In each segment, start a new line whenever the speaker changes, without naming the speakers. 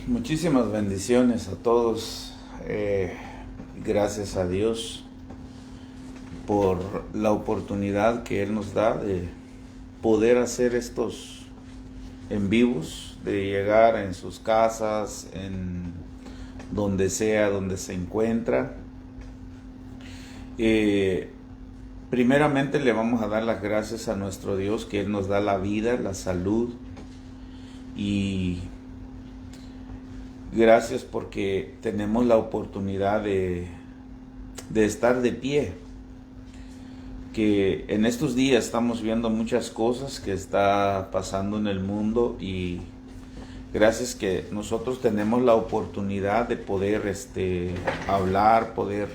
Muchísimas bendiciones a todos. Gracias a Dios por la oportunidad que Él nos da de poder hacer estos en vivos, de llegar en sus casas, en donde sea, donde se encuentra. Primeramente le vamos a dar las gracias a nuestro Dios, que Él nos da la vida, la salud, y gracias porque tenemos la oportunidad de estar de pie. Que en estos días estamos viendo muchas cosas que está pasando en el mundo, y gracias que nosotros tenemos la oportunidad de poder hablar, poder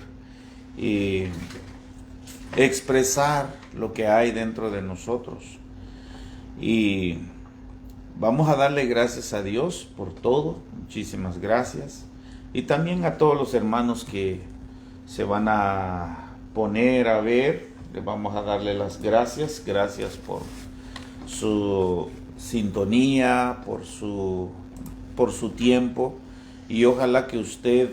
expresar lo que hay dentro de nosotros. Y vamos a darle gracias a Dios por todo. Muchísimas gracias. Y también a todos los hermanos que se van a poner a ver. Les vamos a darle las gracias. Gracias por su sintonía, por su tiempo. Y ojalá que usted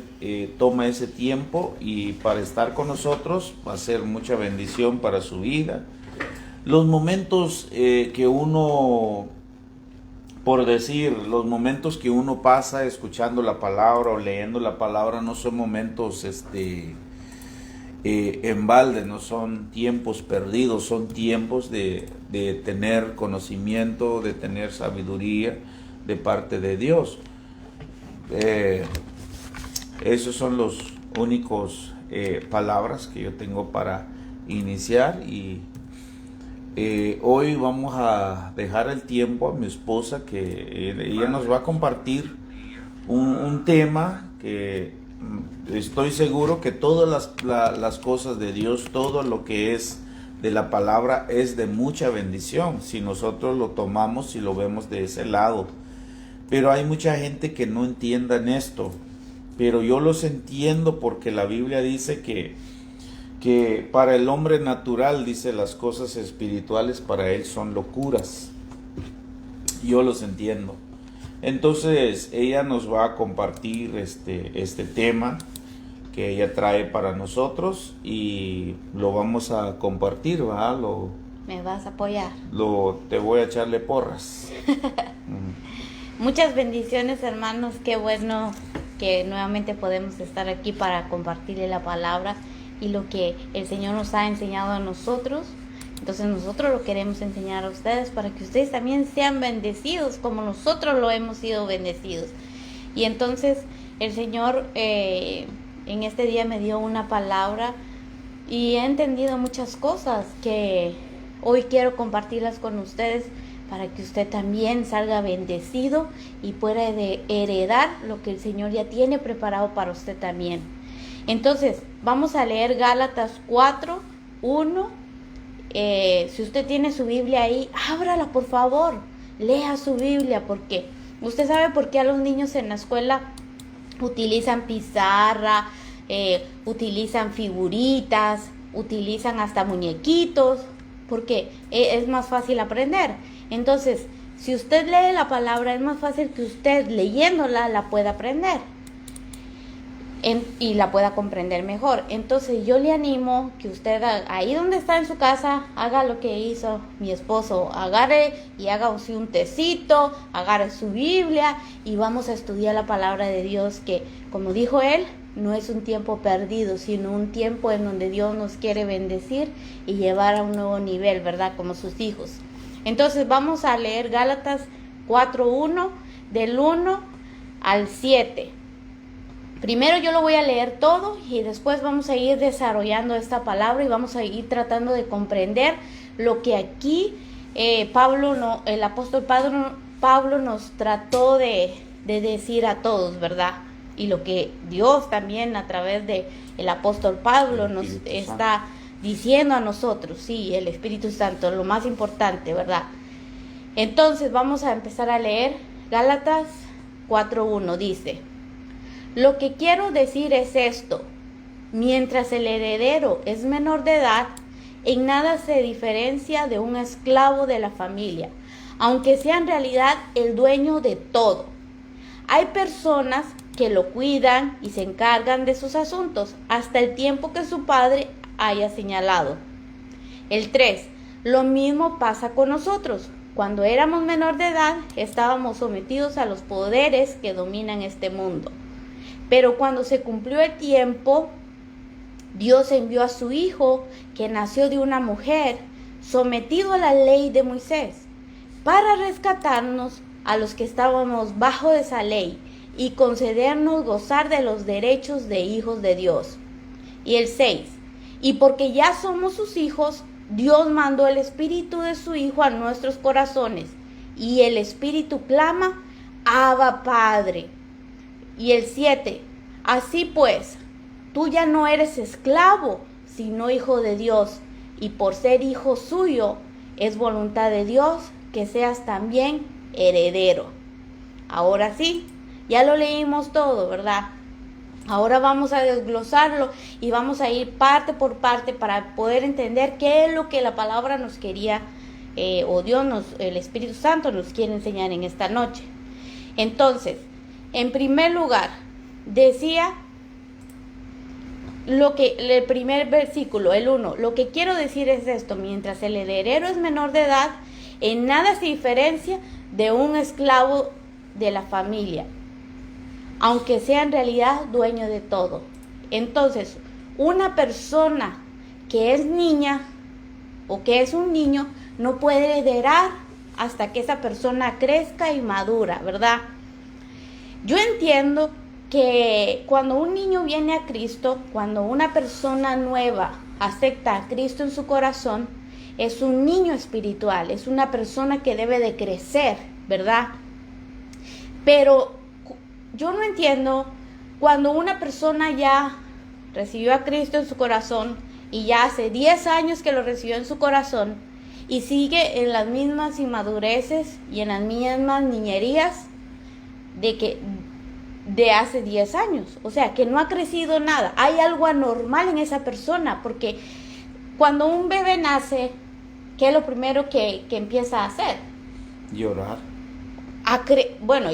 tome ese tiempo y para estar con nosotros. Va a ser mucha bendición para su vida. Los momentos que uno, por decir, los momentos que uno pasa escuchando la palabra o leyendo la palabra no son momentos en balde, no son tiempos perdidos, son tiempos de tener conocimiento, de tener sabiduría de parte de Dios. Esos son los únicos palabras que yo tengo para iniciar. Y hoy vamos a dejar el tiempo a mi esposa, que ella nos va a compartir un tema que estoy seguro que todas las cosas de Dios, todo lo que es de la palabra es de mucha bendición si nosotros lo tomamos y lo vemos de ese lado. Pero hay mucha gente que no entiendan esto, pero yo los entiendo porque la Biblia dice que para el hombre natural, dice, las cosas espirituales para él son locuras. Yo los entiendo. Entonces ella nos va a compartir este tema que ella trae para nosotros y lo vamos a compartir, ¿verdad?
Me vas a apoyar.
Te voy a echarle porras.
Muchas bendiciones, hermanos. Qué bueno que nuevamente podemos estar aquí para compartirle la palabra y lo que el Señor nos ha enseñado a nosotros. Entonces nosotros lo queremos enseñar a ustedes para que ustedes también sean bendecidos como nosotros lo hemos sido bendecidos. Y entonces el Señor en este día me dio una palabra y he entendido muchas cosas que hoy quiero compartirlas con ustedes para que usted también salga bendecido y pueda heredar lo que el Señor ya tiene preparado para usted también. Entonces vamos a leer Gálatas 4:1. Si usted tiene su Biblia ahí, ábrala por favor, lea su Biblia, porque usted sabe por qué a los niños en la escuela utilizan pizarra, utilizan figuritas, utilizan hasta muñequitos, porque es más fácil aprender. Entonces, si usted lee la palabra, es más fácil que usted leyéndola la pueda aprender. Y la pueda comprender mejor. Entonces yo le animo que usted ahí donde está en su casa haga lo que hizo mi esposo, agarre y haga un tecito, agarre su Biblia y vamos a estudiar la palabra de Dios, que como dijo él, no es un tiempo perdido, sino un tiempo en donde Dios nos quiere bendecir y llevar a un nuevo nivel, ¿verdad? Como sus hijos. Entonces vamos a leer Gálatas 4:1 del 1 al 7. Primero yo lo voy a leer todo y después vamos a ir desarrollando esta palabra y vamos a ir tratando de comprender lo que aquí el apóstol Pablo nos trató de decir a todos, ¿verdad? Y lo que Dios también a través de el apóstol Pablo nos está diciendo a nosotros, sí, el Espíritu Santo, lo más importante, ¿verdad? Entonces vamos a empezar a leer Gálatas 4:1, dice: lo que quiero decir es esto: mientras el heredero es menor de edad, en nada se diferencia de un esclavo de la familia, aunque sea en realidad el dueño de todo. Hay personas que lo cuidan y se encargan de sus asuntos hasta el tiempo que su padre haya señalado. El 3. Lo mismo pasa con nosotros. Cuando éramos menor de edad, estábamos sometidos a los poderes que dominan este mundo. Pero cuando se cumplió el tiempo, Dios envió a su Hijo, que nació de una mujer, sometido a la ley de Moisés, para rescatarnos a los que estábamos bajo de esa ley y concedernos gozar de los derechos de hijos de Dios. Y el 6. Y porque ya somos sus hijos, Dios mandó el Espíritu de su Hijo a nuestros corazones, y el Espíritu clama, Abba, Padre. Y el 7. Así pues, tú ya no eres esclavo, sino hijo de Dios, y por ser hijo suyo, es voluntad de Dios que seas también heredero. Ahora sí, ya lo leímos todo, ¿verdad? Ahora vamos a desglosarlo y vamos a ir parte por parte para poder entender qué es lo que la palabra nos quería, o Dios, el Espíritu Santo nos quiere enseñar en esta noche. Entonces, en primer lugar, decía el primer versículo, el 1, lo que quiero decir es esto: mientras el heredero es menor de edad, en nada se diferencia de un esclavo de la familia, aunque sea en realidad dueño de todo. Entonces, una persona que es niña o que es un niño no puede heredar hasta que esa persona crezca y madura, ¿verdad? Yo entiendo que cuando un niño viene a Cristo, cuando una persona nueva acepta a Cristo en su corazón, es un niño espiritual, es una persona que debe de crecer, ¿verdad? Pero yo no entiendo cuando una persona ya recibió a Cristo en su corazón y ya hace 10 años que lo recibió en su corazón y sigue en las mismas inmadureces y en las mismas niñerías de hace 10 años. O sea, que no ha crecido nada. Hay algo anormal en esa persona, porque cuando un bebé nace, ¿qué es lo primero que empieza a hacer?
Llorar.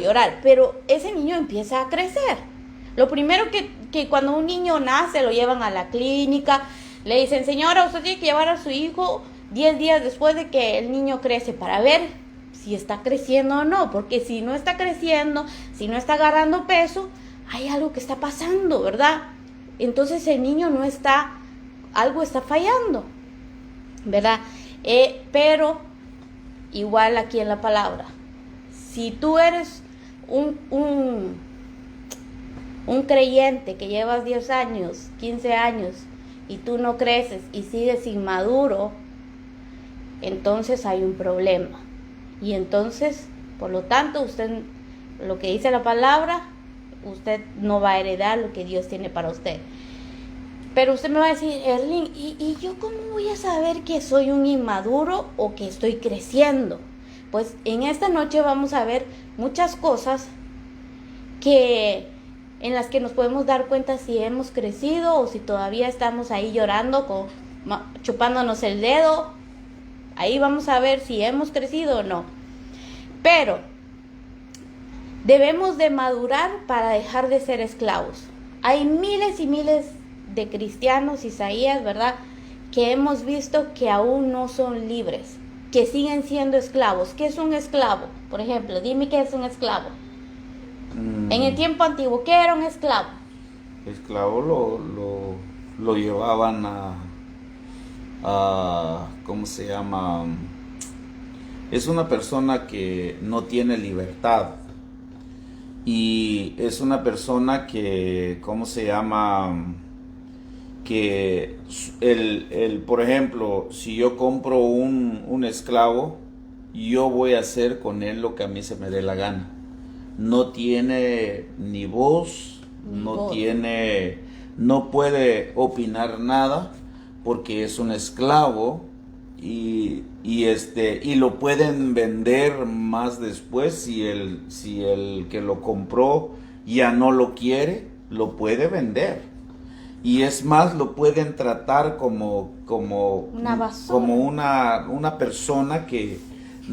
Llorar, pero ese niño empieza a crecer. Lo primero que cuando un niño nace, lo llevan a la clínica, le dicen, señora, usted tiene que llevar a su hijo 10 días después de que el niño crece para ver si está creciendo o no, porque si no está creciendo, si no está agarrando peso, hay algo que está pasando, ¿verdad? Entonces el niño algo está fallando, ¿verdad? Pero igual aquí en la palabra, si tú eres un creyente que llevas 10 años, 15 años y tú no creces y sigues inmaduro, entonces hay un problema. Y entonces, por lo tanto, usted, lo que dice la palabra, usted no va a heredar lo que Dios tiene para usted. Pero usted me va a decir, Erling, ¿y yo cómo voy a saber que soy un inmaduro o que estoy creciendo? Pues en esta noche vamos a ver muchas cosas en las que nos podemos dar cuenta si hemos crecido o si todavía estamos ahí llorando, chupándonos el dedo. Ahí vamos a ver si hemos crecido o no. Pero debemos de madurar para dejar de ser esclavos. Hay miles y miles de cristianos, Isaías, ¿verdad?, que hemos visto que aún no son libres, que siguen siendo esclavos. ¿Qué es un esclavo? Por ejemplo, dime qué es un esclavo. En el tiempo antiguo, ¿qué era un esclavo?
Esclavo lo llevaban ¿cómo se llama? Es una persona que no tiene libertad. Y es una persona que, ¿cómo se llama? Que por ejemplo, si yo compro un esclavo, yo voy a hacer con él lo que a mí se me dé la gana. No tiene ni voz, no puede opinar nada, porque es un esclavo y lo pueden vender más después si el que lo compró ya no lo quiere, lo puede vender. Y es más, lo pueden tratar como
una basura,
como una persona que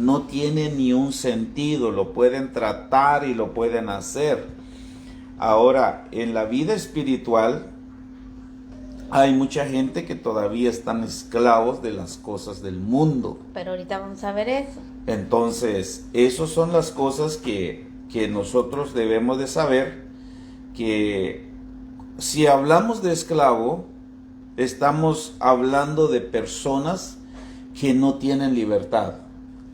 no tiene ni un sentido, lo pueden tratar y lo pueden hacer. Ahora, en la vida espiritual hay mucha gente que todavía están esclavos de las cosas del mundo.
Pero ahorita vamos a ver eso.
Entonces, esas son las cosas que nosotros debemos de saber, que si hablamos de esclavo, estamos hablando de personas que no tienen libertad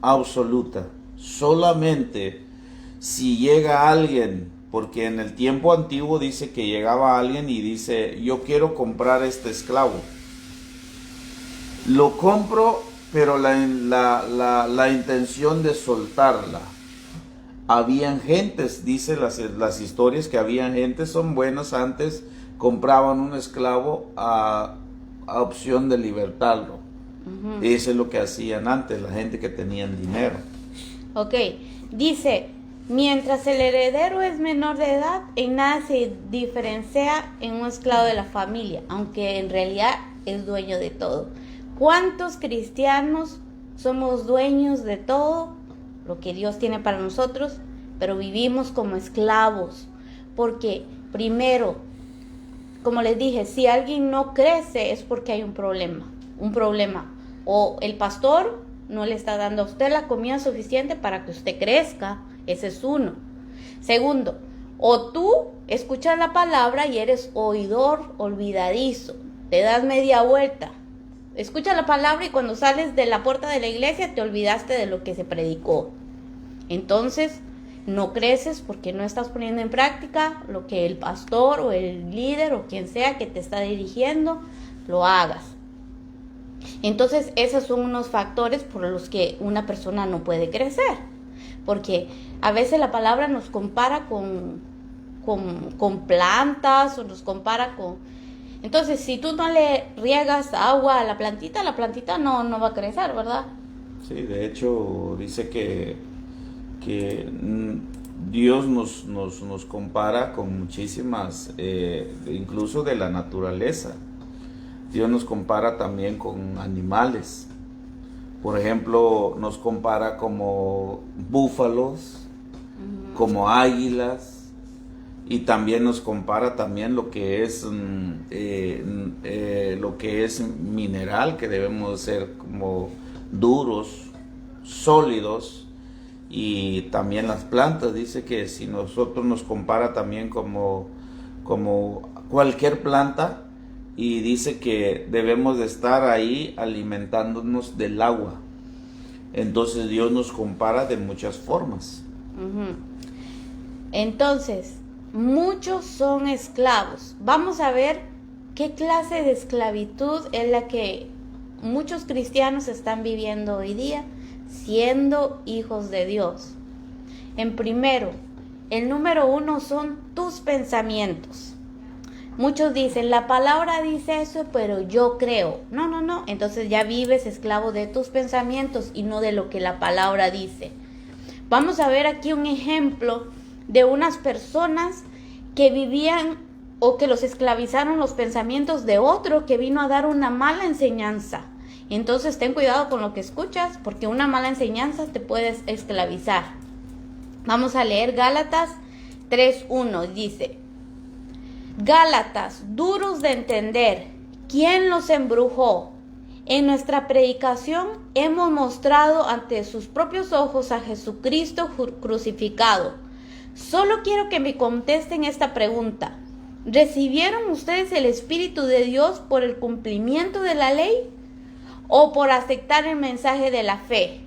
absoluta. Solamente si llega alguien, porque en el tiempo antiguo dice que llegaba alguien y dice, yo quiero comprar este esclavo. Lo compro, pero la intención de soltarla. Habían gentes, dice las historias, que habían gentes, son buenas, antes compraban un esclavo a opción de libertarlo. Eso es lo que hacían antes, la gente que tenían dinero.
Ok, dice, mientras el heredero es menor de edad, en nada se diferencia en un esclavo de la familia, aunque en realidad es dueño de todo. ¿Cuántos cristianos somos dueños de todo lo que Dios tiene para nosotros, pero vivimos como esclavos? Porque primero, como les dije, si alguien no crece es porque hay un problema. O el pastor no le está dando a usted la comida suficiente para que usted crezca. Ese es uno. Segundo, o tú escuchas la palabra y eres oidor olvidadizo. Te das media vuelta. Escuchas la palabra y cuando sales de la puerta de la iglesia te olvidaste de lo que se predicó. Entonces, no creces porque no estás poniendo en práctica lo que el pastor o el líder o quien sea que te está dirigiendo lo hagas. Entonces, esos son unos factores por los que una persona no puede crecer. Porque a veces la palabra nos compara con plantas o nos compara con... Entonces, si tú no le riegas agua a la plantita no va a crecer, ¿verdad?
Sí, de hecho, dice que Dios nos compara con muchísimas, incluso de la naturaleza. Dios nos compara también con animales. Por ejemplo, nos compara como búfalos, como águilas, y también nos compara también lo que es mineral, que debemos ser como duros, sólidos. Y también las plantas, dice que si nosotros nos compara también como cualquier planta, y dice que debemos de estar ahí alimentándonos del agua. Entonces Dios nos compara de muchas formas.
Entonces, muchos son esclavos. Vamos a ver qué clase de esclavitud es la que muchos cristianos están viviendo hoy día, siendo hijos de Dios. El número 1 son tus pensamientos. Muchos dicen, la palabra dice eso, pero yo creo. No. Entonces ya vives esclavo de tus pensamientos y no de lo que la palabra dice. Vamos a ver aquí un ejemplo de unas personas que vivían o que los esclavizaron los pensamientos de otro que vino a dar una mala enseñanza. Entonces ten cuidado con lo que escuchas, porque una mala enseñanza te puedes esclavizar. Vamos a leer Gálatas 3:1, dice: Gálatas, duros de entender, ¿quién los embrujó? En nuestra predicación hemos mostrado ante sus propios ojos a Jesucristo crucificado. Solo quiero que me contesten esta pregunta. ¿Recibieron ustedes el Espíritu de Dios por el cumplimiento de la ley o por aceptar el mensaje de la fe?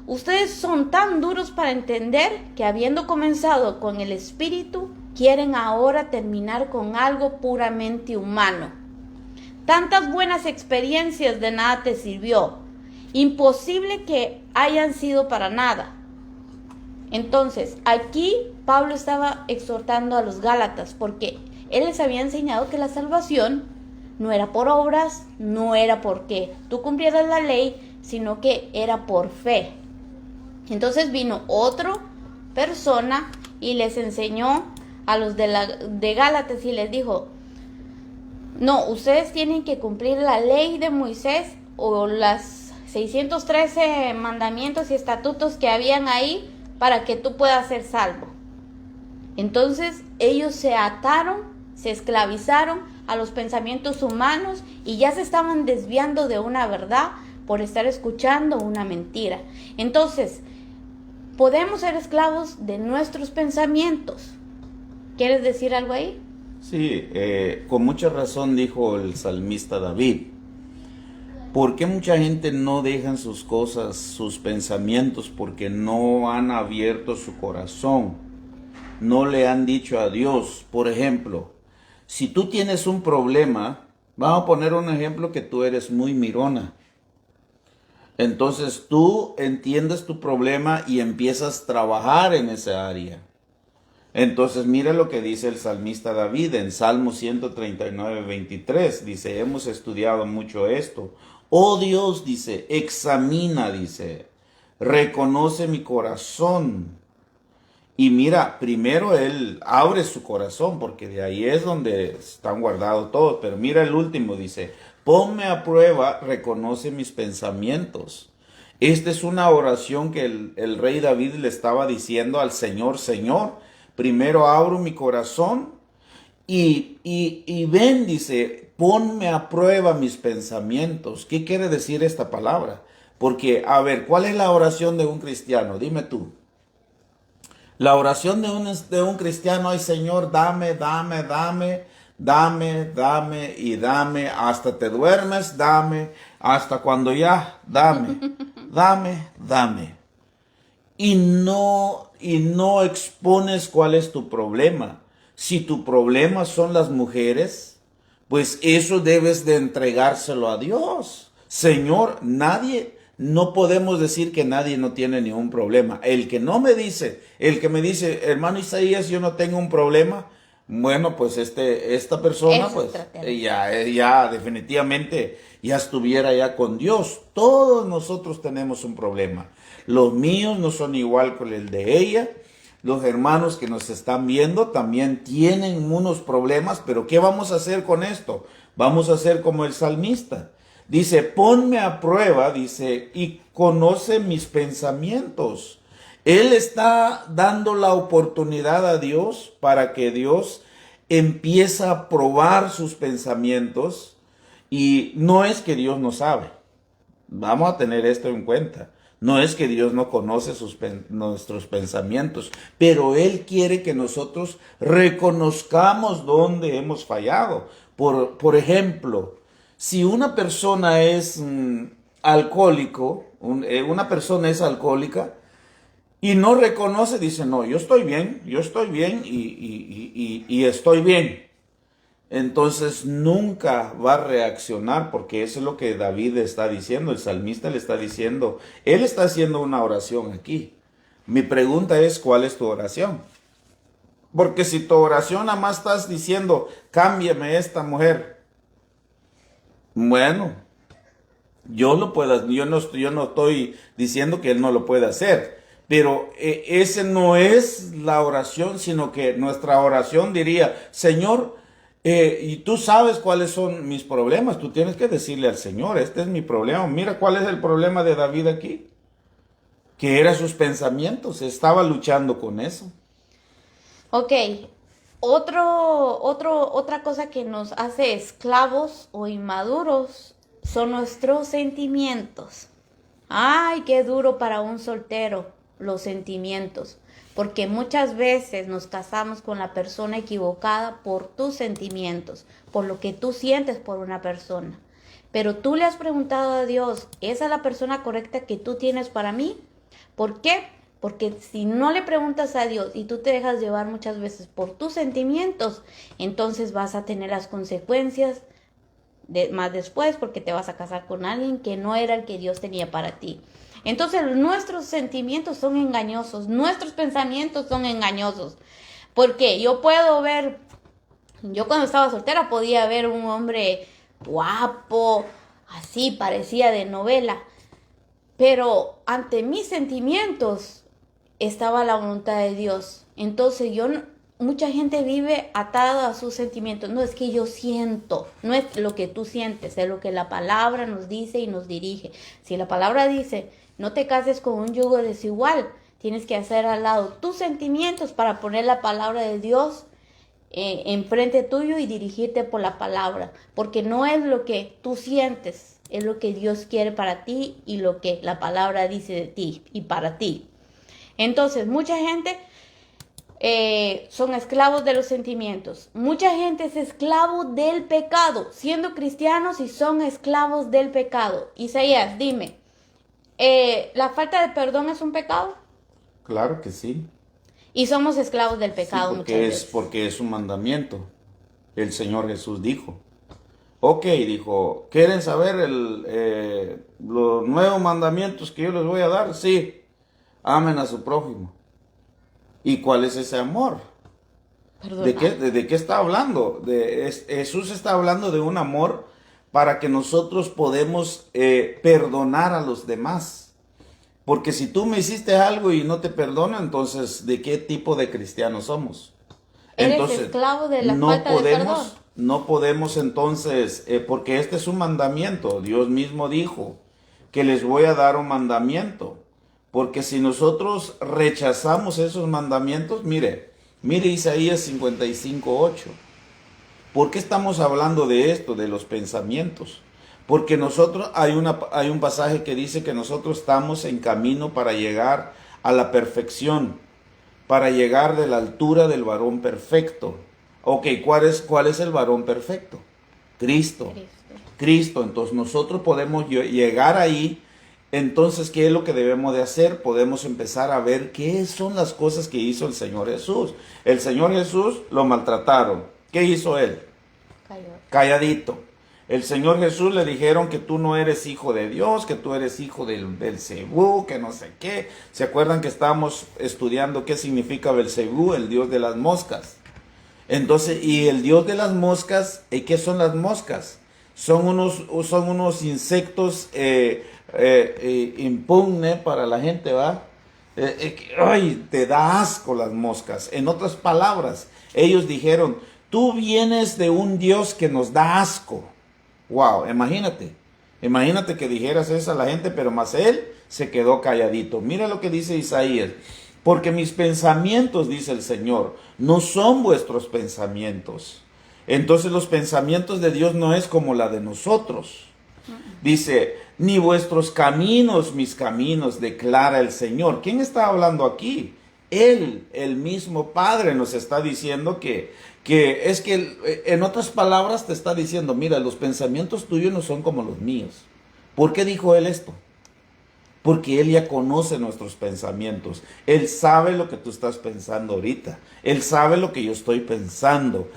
Ustedes son tan duros para entender que, habiendo comenzado con el Espíritu, quieren ahora terminar con algo puramente humano. Tantas buenas experiencias de nada te sirvió. Imposible que hayan sido para nada. Entonces, aquí Pablo estaba exhortando a los Gálatas porque él les había enseñado que la salvación no era por obras, no era porque tú cumplieras la ley, sino que era por fe. Entonces vino otra persona y les enseñó a los de Gálatas y les dijo: no, ustedes tienen que cumplir la ley de Moisés o las 613 mandamientos y estatutos que habían ahí para que tú puedas ser salvo. Entonces ellos se ataron, se esclavizaron a los pensamientos humanos y ya se estaban desviando de una verdad por estar escuchando una mentira. Entonces, podemos ser esclavos de nuestros pensamientos. ¿Quieres decir algo ahí?
Sí, con mucha razón dijo el salmista David. ¿Por qué mucha gente no dejan sus cosas, sus pensamientos? Porque no han abierto su corazón, no le han dicho a Dios. Por ejemplo, si tú tienes un problema, vamos a poner un ejemplo que tú eres muy mirona. Entonces tú entiendes tu problema y empiezas a trabajar en esa área. Entonces mira lo que dice el salmista David en Salmo 139, 23. Dice, hemos estudiado mucho esto. Oh Dios, dice, examina, dice, reconoce mi corazón. Y mira, primero él abre su corazón, porque de ahí es donde están guardados todos. Pero mira el último, dice, ponme a prueba, reconoce mis pensamientos. Esta es una oración que el rey David le estaba diciendo al Señor, Señor, primero abro mi corazón y ven, dice, ponme a prueba mis pensamientos. ¿Qué quiere decir esta palabra? Porque, a ver, ¿cuál es la oración de un cristiano? Dime tú. La oración de un cristiano es, Señor, dame, dame, dame, dame, dame y dame, hasta te duermes, dame, hasta cuando ya, dame, dame, dame. Y no expones cuál es tu problema. Si tu problema son las mujeres, pues eso debes de entregárselo a Dios. Señor, no podemos decir que nadie no tiene ningún problema. El que me dice, hermano Isaías, yo no tengo un problema, bueno, pues esta persona,
Eso
pues,
es
ya definitivamente ya estuviera ya con Dios. Todos nosotros tenemos un problema. Los míos no son igual con el de ella. Los hermanos que nos están viendo también tienen unos problemas, pero ¿qué vamos a hacer con esto? Vamos a hacer como el salmista. Dice, ponme a prueba, dice, y conoce mis pensamientos. Él está dando la oportunidad a Dios para que Dios empiece a probar sus pensamientos. Y no es que Dios no sabe. Vamos a tener esto en cuenta. No es que Dios no conoce nuestros pensamientos, pero Él quiere que nosotros reconozcamos dónde hemos fallado. Por ejemplo, si una persona es alcohólico, una persona es alcohólica y no reconoce, dice, no, yo estoy bien y estoy bien. Entonces nunca va a reaccionar, porque eso es lo que David está diciendo, el salmista le está diciendo, él está haciendo una oración aquí. Mi pregunta es, ¿cuál es tu oración? Porque si tu oración nada más estás diciendo, cámbiame esta mujer, bueno, yo no estoy diciendo que él no lo puede hacer, pero ese no es la oración, sino que nuestra oración diría, Señor, y tú sabes cuáles son mis problemas, tú tienes que decirle al Señor, este es mi problema. Mira cuál es el problema de David aquí, que eran sus pensamientos, estaba luchando con eso.
Ok, otra cosa que nos hace esclavos o inmaduros son nuestros sentimientos. Ay, qué duro para un soltero los sentimientos, porque muchas veces nos casamos con la persona equivocada por tus sentimientos, por lo que tú sientes por una persona. Pero tú le has preguntado a Dios, ¿esa es la persona correcta que tú tienes para mí? ¿Por qué? Porque si no le preguntas a Dios y tú te dejas llevar muchas veces por tus sentimientos, entonces vas a tener las consecuencias más después, porque te vas a casar con alguien que no era el que Dios tenía para ti. Entonces nuestros sentimientos son engañosos, nuestros pensamientos son engañosos. Porque yo cuando estaba soltera podía ver un hombre guapo, así parecía de novela, pero ante mis sentimientos estaba la voluntad de Dios. Entonces yo mucha gente vive atada a sus sentimientos. No es que yo siento, no es lo que tú sientes, es lo que la palabra nos dice y nos dirige. Si la palabra dice, no te cases con un yugo desigual, tienes que hacer al lado tus sentimientos para poner la palabra de Dios enfrente tuyo y dirigirte por la palabra, porque no es lo que tú sientes, es lo que Dios quiere para ti y lo que la palabra dice de ti y para ti. Entonces, mucha gente son esclavos de los sentimientos. Mucha gente es esclavo del pecado, siendo cristianos y son esclavos del pecado. Isaías, dime, ¿la falta de perdón es un pecado?
Claro que sí.
Y somos esclavos del
Sí,
pecado muchas veces.
porque es un mandamiento. El Señor Jesús dijo. Ok, dijo, ¿quieren saber los nuevos mandamientos que yo les voy a dar? Sí, amen a su prójimo. ¿Y cuál es ese amor? ¿De qué está hablando? Jesús está hablando de un amor para que nosotros podemos perdonar a los demás. Porque si tú me hiciste algo y no te perdono, entonces, ¿de qué tipo de cristianos somos?
Eres esclavo de la falta de perdón.
No podemos entonces, porque este es un mandamiento. Dios mismo dijo que les voy a dar un mandamiento. Porque si nosotros rechazamos esos mandamientos, mire Isaías 55:8. ¿Por qué estamos hablando de esto, de los pensamientos? Porque nosotros, hay un pasaje que dice que nosotros estamos en camino para llegar a la perfección, para llegar de la altura del varón perfecto. Ok, ¿cuál es el varón perfecto? Cristo. Entonces nosotros podemos llegar ahí. Entonces, ¿qué es lo que debemos de hacer? Podemos empezar a ver qué son las cosas que hizo el Señor Jesús. El Señor Jesús lo maltrataron. ¿Qué hizo él? Calladito. El Señor Jesús le dijeron que tú no eres hijo de Dios, que tú eres hijo del Belcebú, que no sé qué. ¿Se acuerdan que estábamos estudiando qué significa Belcebú, el dios de las moscas? Entonces, y el dios de las moscas, ¿y qué son las moscas? Son unos insectos impugne para la gente, ¿va? Ay, te da asco las moscas. En otras palabras, ellos dijeron, tú vienes de un Dios que nos da asco. Wow, imagínate que dijeras eso a la gente, pero más él se quedó calladito. Mira lo que dice Isaías. Porque mis pensamientos, dice el Señor, no son vuestros pensamientos. Entonces los pensamientos de Dios no es como la de nosotros. Dice, ni vuestros caminos, mis caminos, declara el Señor. ¿Quién está hablando aquí? Él, el mismo Padre, nos está diciendo en otras palabras te está diciendo, mira, los pensamientos tuyos no son como los míos. ¿Por qué dijo Él esto? Porque Él ya conoce nuestros pensamientos. Él sabe lo que tú estás pensando ahorita. Él sabe lo que yo estoy pensando.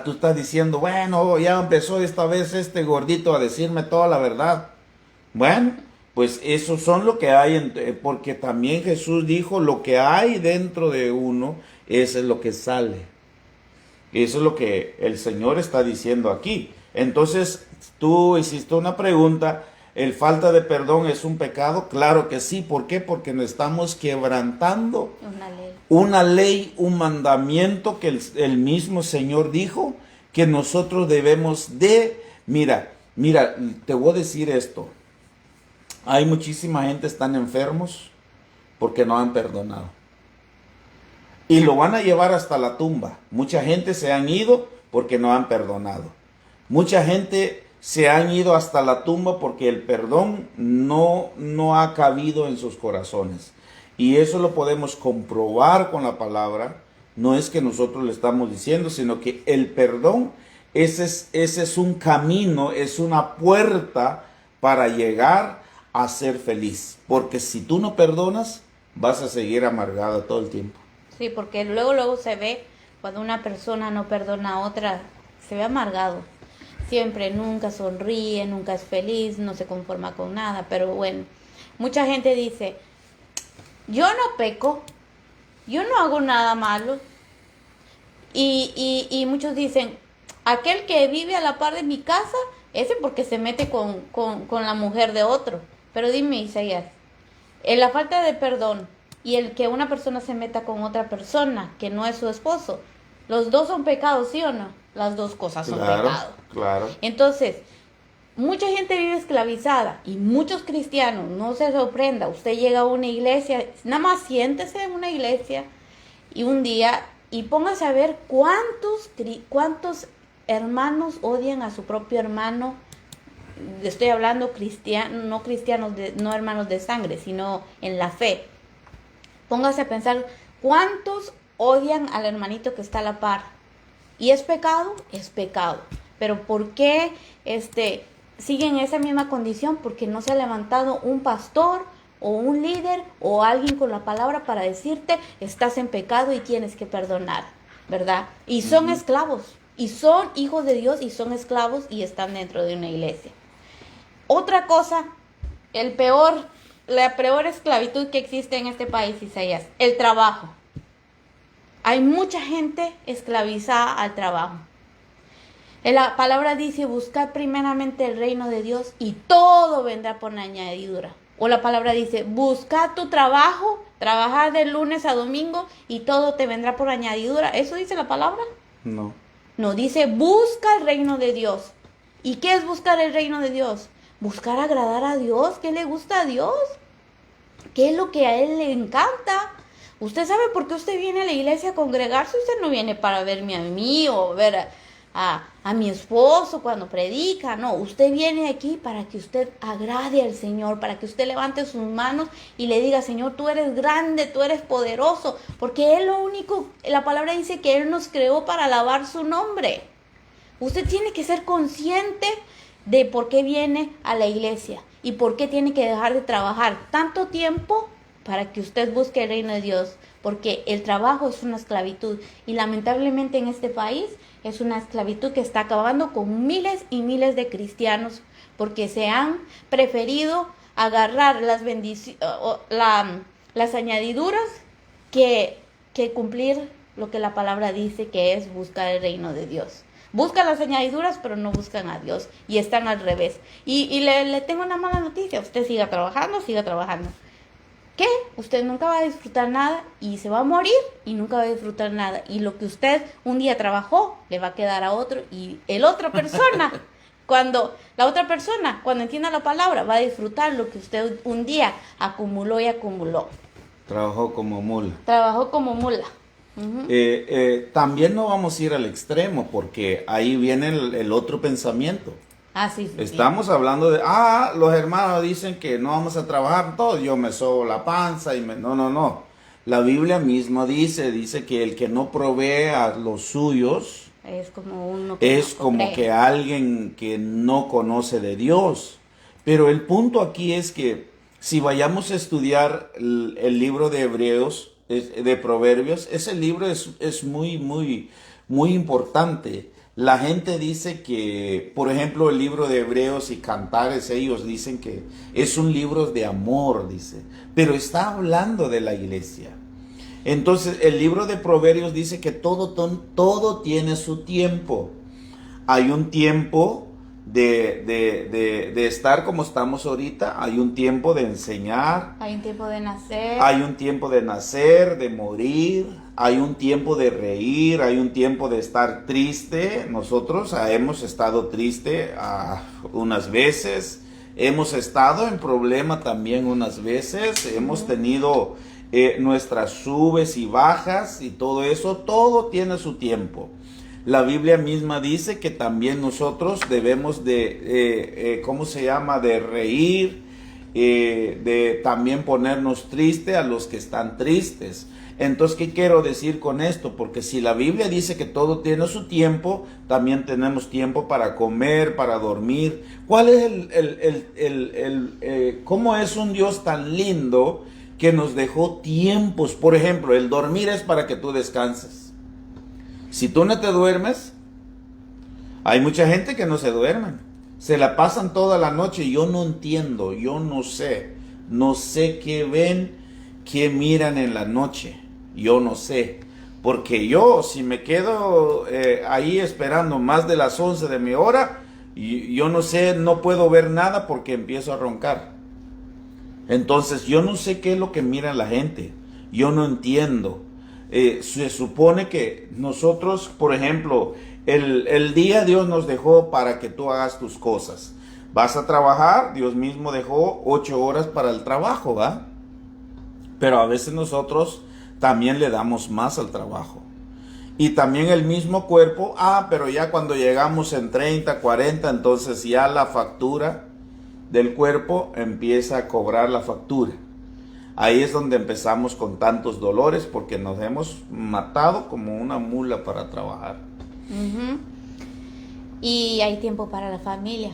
Tú estás diciendo, bueno, ya empezó esta vez este gordito a decirme toda la verdad. Bueno, pues eso son lo que hay, porque también Jesús dijo, lo que hay dentro de uno, eso es lo que sale. Eso es lo que el Señor está diciendo aquí. Entonces, tú hiciste una pregunta, ¿el falta de perdón es un pecado? Claro que sí. ¿Por qué? Porque nos estamos quebrantando una ley, un mandamiento que el mismo Señor dijo que nosotros debemos de... Mira, te voy a decir esto. Hay muchísima gente están enfermos porque no han perdonado. Y lo van a llevar hasta la tumba. Mucha gente se han ido porque no han perdonado. Mucha gente se han ido hasta la tumba porque el perdón no ha cabido en sus corazones. Y eso lo podemos comprobar con la palabra. No es que nosotros le estamos diciendo, sino que el perdón, ese es un camino, es una puerta para llegar a ser feliz. Porque si tú no perdonas, vas a seguir amargada todo el tiempo.
Sí, porque luego se ve, cuando una persona no perdona a otra, se ve amargado. Siempre, nunca sonríe, nunca es feliz, no se conforma con nada. Pero bueno, mucha gente dice, yo no peco, yo no hago nada malo. Y muchos dicen, aquel que vive a la par de mi casa, ese porque se mete con la mujer de otro. Pero dime, Isaías, en la falta de perdón y el que una persona se meta con otra persona que no es su esposo, Los dos son pecados, ¿sí o no? Las dos cosas son
Claro,
pecado.
claro.
Entonces, mucha gente vive esclavizada y muchos cristianos, no se sorprenda, usted llega a una iglesia, nada más siéntese en una iglesia y un día y póngase a ver cuántos hermanos odian a su propio hermano. Estoy hablando no cristianos, no hermanos de sangre, sino en la fe. Póngase a pensar cuántos odian al hermanito que está a la par. ¿Y es pecado? Es pecado. Pero ¿por qué siguen esa misma condición? Porque no se ha levantado un pastor o un líder o alguien con la palabra para decirte estás en pecado y tienes que perdonar, ¿verdad? Y son esclavos, y son hijos de Dios y son esclavos y están dentro de una iglesia. Otra cosa, la peor esclavitud que existe en este país, Isaías, el trabajo. Hay mucha gente esclavizada al trabajo. La palabra dice, buscad primeramente el reino de Dios y todo vendrá por añadidura. O la palabra dice, buscad tu trabajo, trabajar de lunes a domingo y todo te vendrá por añadidura. ¿Eso dice la palabra?
No.
No, dice, busca el reino de Dios. ¿Y qué es buscar el reino de Dios? Buscar agradar a Dios. ¿Qué le gusta a Dios? ¿Qué es lo que a Él le encanta? Usted sabe por qué usted viene a la iglesia a congregarse. Usted no viene para verme a mí o ver a mi esposo cuando predica. No, usted viene aquí para que usted agrade al Señor, para que usted levante sus manos y le diga, Señor, tú eres grande, tú eres poderoso, porque Él la palabra dice que Él nos creó para alabar su nombre. Usted tiene que ser consciente de por qué viene a la iglesia y por qué tiene que dejar de trabajar tanto tiempo para que usted busque el reino de Dios, porque el trabajo es una esclavitud y lamentablemente en este país es una esclavitud que está acabando con miles y miles de cristianos porque se han preferido agarrar las añadiduras que cumplir lo que la palabra dice que es buscar el reino de Dios. Buscan las añadiduras, pero no buscan a Dios y están al revés. Y le tengo una mala noticia, usted siga trabajando. ¿Qué? Usted nunca va a disfrutar nada y se va a morir y nunca va a disfrutar nada. Y lo que usted un día trabajó, le va a quedar a otro y la otra persona, cuando entienda la palabra, va a disfrutar lo que usted un día acumuló y acumuló.
Trabajó como mula.
Trabajó como mula. Uh-huh.
También no vamos a ir al extremo porque ahí viene el otro pensamiento.
Sí.
Estamos hablando de, los hermanos dicen que no vamos a trabajar todos, yo me sobo la panza y no. La Biblia misma dice que el que no provee a los suyos
es como
que alguien que no conoce de Dios. Pero el punto aquí es que si vayamos a estudiar el libro de Hebreos, de Proverbios, ese libro es muy, muy, muy importante. La gente dice que, por ejemplo, el libro de Hebreos y Cantares, ellos dicen que es un libro de amor, dice, pero está hablando de la iglesia. Entonces, el libro de Proverbios dice que todo tiene su tiempo. Hay un tiempo de estar como estamos ahorita, hay un tiempo de enseñar,
hay un tiempo de nacer,
hay un tiempo de nacer, de morir, hay un tiempo de reír, hay un tiempo de estar triste. Nosotros hemos estado triste unas veces, hemos estado en problema también unas veces, hemos tenido nuestras subes y bajas y todo eso, todo tiene su tiempo. La Biblia misma dice que también nosotros debemos de, de reír, de también ponernos tristes a los que están tristes. Entonces, ¿qué quiero decir con esto? Porque si la Biblia dice que todo tiene su tiempo, también tenemos tiempo para comer, para dormir. ¿Cuál es cómo es un Dios tan lindo que nos dejó tiempos? Por ejemplo, el dormir es para que tú descanses. Si tú no te duermes, hay mucha gente que no se duermen. Se la pasan toda la noche. Yo no entiendo, yo no sé qué ven, qué miran en la noche. Yo no sé. Porque yo, si me quedo ahí esperando más de las 11 de mi hora, yo no sé, no puedo ver nada porque empiezo a roncar. Entonces, yo no sé qué es lo que mira la gente. Yo no entiendo. Se supone que nosotros, por ejemplo, el día Dios nos dejó para que tú hagas tus cosas. Vas a trabajar, Dios mismo dejó 8 horas para el trabajo, ¿va? Pero a veces nosotros también le damos más al trabajo. Y también el mismo cuerpo, pero ya cuando llegamos en 30, 40, entonces ya la factura del cuerpo empieza a cobrar la factura. Ahí es donde empezamos con tantos dolores porque nos hemos matado como una mula para trabajar.
Uh-huh. Y hay tiempo para la familia.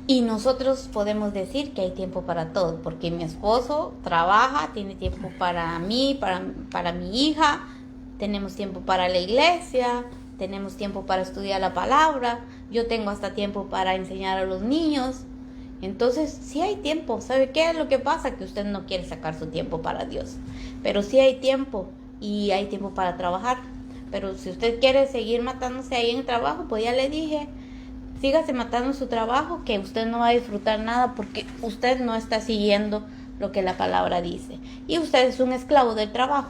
Y nosotros podemos decir que hay tiempo para todo, porque mi esposo trabaja, tiene tiempo para mí, para mi hija, tenemos tiempo para la iglesia, tenemos tiempo para estudiar la palabra, yo tengo hasta tiempo para enseñar a los niños. Entonces, sí hay tiempo. ¿Sabe qué es lo que pasa? Que usted no quiere sacar su tiempo para Dios. Pero sí hay tiempo y hay tiempo para trabajar. Pero si usted quiere seguir matándose ahí en el trabajo, pues ya le dije, sígase matando en su trabajo, que usted no va a disfrutar nada porque usted no está siguiendo lo que la palabra dice. Y usted es un esclavo del trabajo.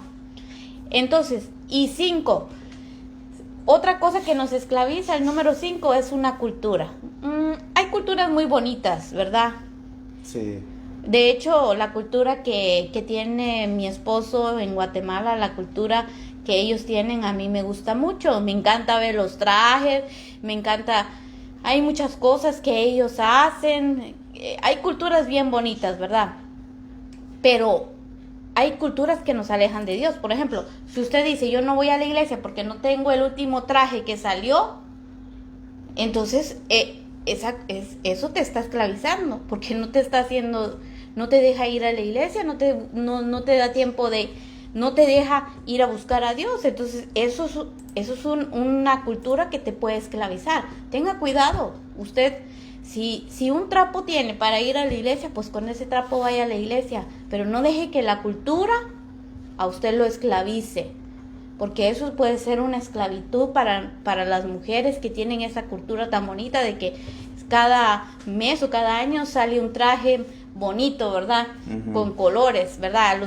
Entonces, y 5, otra cosa que nos esclaviza, el número 5, es una cultura. Hay culturas muy bonitas, ¿verdad?
Sí.
De hecho, la cultura que tiene mi esposo en Guatemala, la cultura que ellos tienen, a mí me gusta mucho. Me encanta ver los trajes, me encanta. Hay muchas cosas que ellos hacen. Hay culturas bien bonitas, ¿verdad? Pero hay culturas que nos alejan de Dios. Por ejemplo, si usted dice, yo no voy a la iglesia porque no tengo el último traje que salió, entonces eso te está esclavizando, porque no te está haciendo, no te deja ir a la iglesia, no te da tiempo no te deja ir a buscar a Dios. Entonces eso es una cultura que te puede esclavizar. Tenga cuidado. Usted, si un trapo tiene para ir a la iglesia, pues con ese trapo vaya a la iglesia, pero no deje que la cultura a usted lo esclavice, porque eso puede ser una esclavitud para las mujeres que tienen esa cultura tan bonita de que cada mes o cada año sale un traje bonito, ¿verdad? Uh-huh. Con colores, ¿verdad?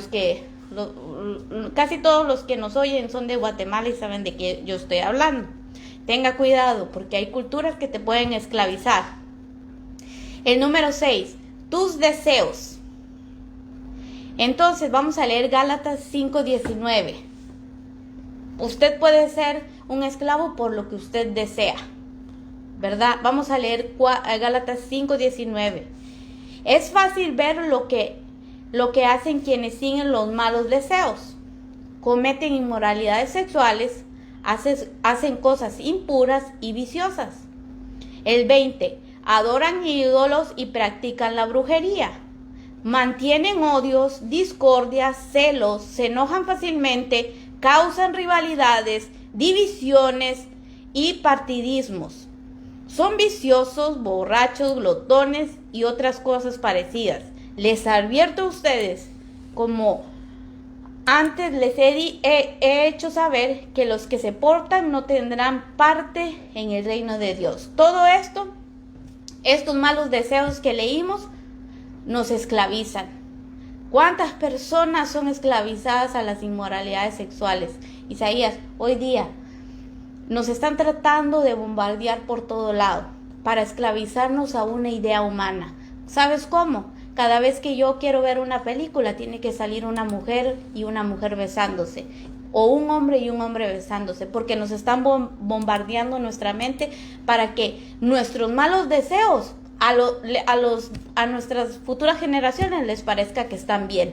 Casi todos los que nos oyen son de Guatemala y saben de qué yo estoy hablando. Tenga cuidado, porque hay culturas que te pueden esclavizar. El número 6, tus deseos. Entonces vamos a leer Gálatas 5:19. Usted puede ser un esclavo por lo que usted desea, ¿verdad? Vamos a leer Gálatas 5:19. Es fácil ver lo que hacen quienes siguen los malos deseos. Cometen inmoralidades sexuales, hacen cosas impuras y viciosas. El 20. Adoran ídolos y practican la brujería. Mantienen odios, discordias, celos, se enojan fácilmente, causan rivalidades, divisiones y partidismos. Son viciosos, borrachos, glotones y otras cosas parecidas. Les advierto a ustedes, como antes les he hecho saber, que los que se portan no tendrán parte en el reino de Dios. Todo esto, estos malos deseos que leímos, nos esclavizan. ¿Cuántas personas son esclavizadas a las inmoralidades sexuales? Isaías, hoy día nos están tratando de bombardear por todo lado para esclavizarnos a una idea humana. ¿Sabes cómo? Cada vez que yo quiero ver una película, tiene que salir una mujer y una mujer besándose, o un hombre y un hombre besándose, porque nos están bombardeando nuestra mente para que nuestros malos deseos a nuestras futuras generaciones les parezca que están bien.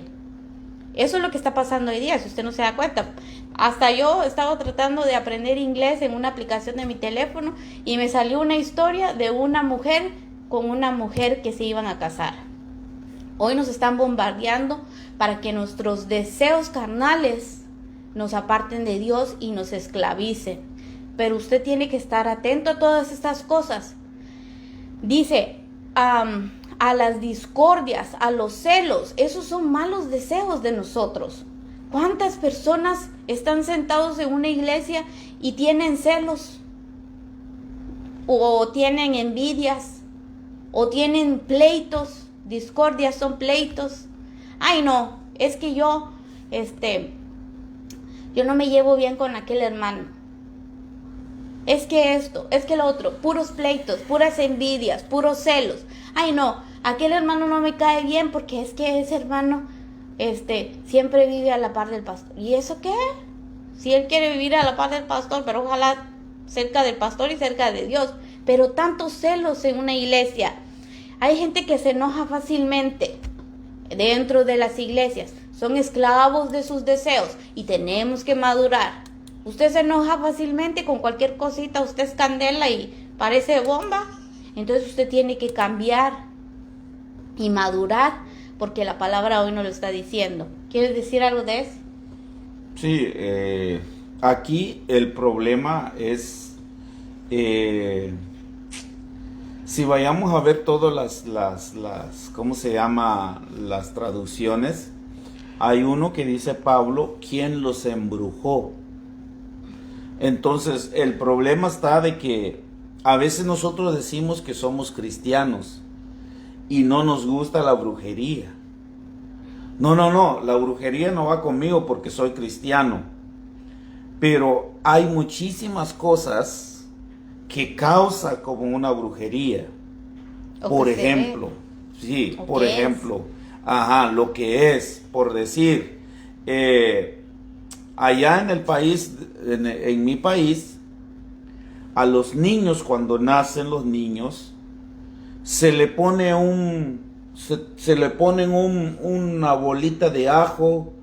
Eso es lo que está pasando hoy día, si usted no se da cuenta. Hasta yo estaba tratando de aprender inglés en una aplicación de mi teléfono y me salió una historia de una mujer con una mujer que se iban a casar. Hoy nos están bombardeando para que nuestros deseos carnales nos aparten de Dios y nos esclavicen. Pero usted tiene que estar atento a todas estas cosas. Dice, a las discordias, a los celos, esos son malos deseos de nosotros. ¿Cuántas personas están sentados en una iglesia y tienen celos? O tienen envidias, o tienen pleitos. Discordias son pleitos. Ay, no, es que yo yo no me llevo bien con aquel hermano. Es que esto, es que lo otro, puros pleitos, puras envidias, puros celos. Ay no, aquel hermano no me cae bien porque es que ese hermano siempre vive a la par del pastor. ¿Y eso qué? Si él quiere vivir a la par del pastor, pero ojalá cerca del pastor y cerca de Dios. Pero tantos celos en una iglesia. Hay gente que se enoja fácilmente dentro de las iglesias. Son esclavos de sus deseos y tenemos que madurar. Usted se enoja fácilmente con cualquier cosita, usted es candela y parece bomba. Entonces usted tiene que cambiar y madurar, porque la palabra hoy nos lo está diciendo. ¿Quieres decir algo de eso?
Sí, aquí el problema es, si vayamos a ver todas las, ¿cómo se llama? Las traducciones, hay uno que dice Pablo, ¿quién los embrujó? Entonces, el problema está de que a veces nosotros decimos que somos cristianos y no nos gusta la brujería. No, la brujería no va conmigo porque soy cristiano. Pero hay muchísimas cosas que causan como una brujería. Por ejemplo, lo que es, por decir, allá en el país, en mi país, a los niños, cuando nacen los niños, se le pone una bolita de ajo,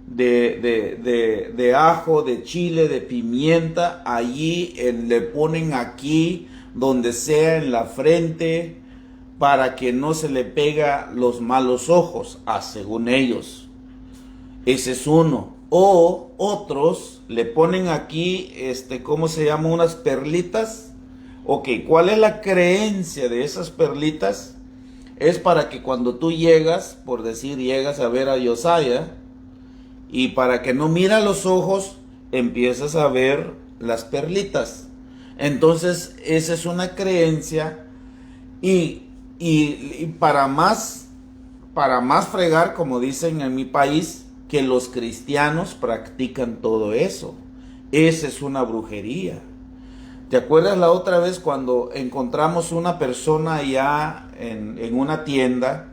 de ajo, de chile, de pimienta, allí le ponen aquí, donde sea, en la frente, para que no se le pega los malos ojos, según ellos. Ese es uno. O otros le ponen aquí, ¿cómo se llama? Unas perlitas. Ok, ¿cuál es la creencia de esas perlitas? Es para que cuando tú llegas, por decir, llegas a ver a Josiah, y para que no mira los ojos, empiezas a ver las perlitas. Entonces, esa es una creencia, y para más fregar, como dicen en mi país, que los cristianos practican todo eso. Esa es una brujería. ¿Te acuerdas la otra vez cuando encontramos una persona allá en una tienda?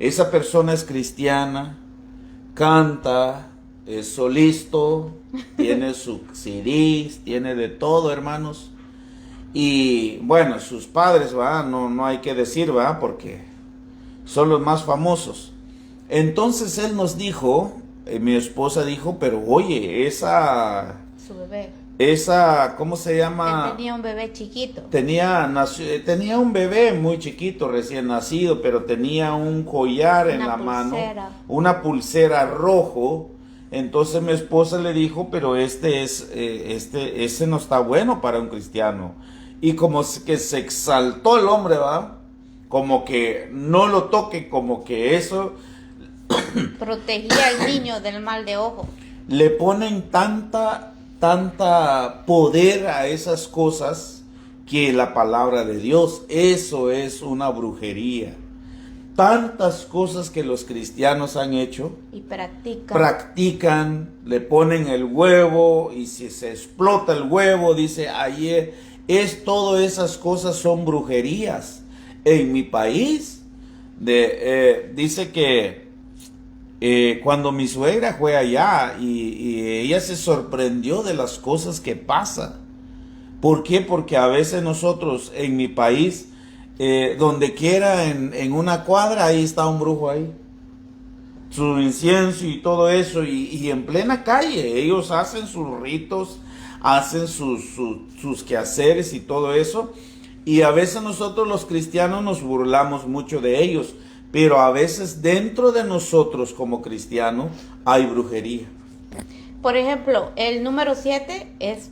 Esa persona es cristiana, canta, es solisto, tiene sus CDs, tiene de todo, hermanos. Y bueno, sus padres, ¿va? No hay que decir, ¿va? Porque son los más famosos. Entonces él nos dijo, mi esposa dijo, pero oye,
su bebé.
¿Cómo se llama?
Él tenía un bebé chiquito.
Tenía un bebé muy chiquito, recién nacido, pero tenía un collar en la mano, una pulsera rojo. Entonces mi esposa le dijo, pero ese no está bueno para un cristiano. Y como que se exaltó el hombre, ¿va? Como que no lo toque, como que eso
protegía al niño del mal de ojo.
Le ponen tanta poder a esas cosas que la palabra de Dios. Eso es una brujería. Tantas cosas que los cristianos han hecho
y
practican, le ponen el huevo, y si se explota el huevo, dice ayer, todas esas cosas son brujerías. En mi país dice que cuando mi suegra fue allá y ella se sorprendió de las cosas que pasan. ¿Por qué? Porque a veces nosotros en mi país, donde quiera en una cuadra, ahí está un brujo ahí. Su incienso y todo eso, y en plena calle, ellos hacen sus ritos, hacen sus quehaceres y todo eso. Y a veces nosotros los cristianos nos burlamos mucho de ellos. Pero a veces dentro de nosotros como cristianos hay brujería.
Por ejemplo, el número 7 es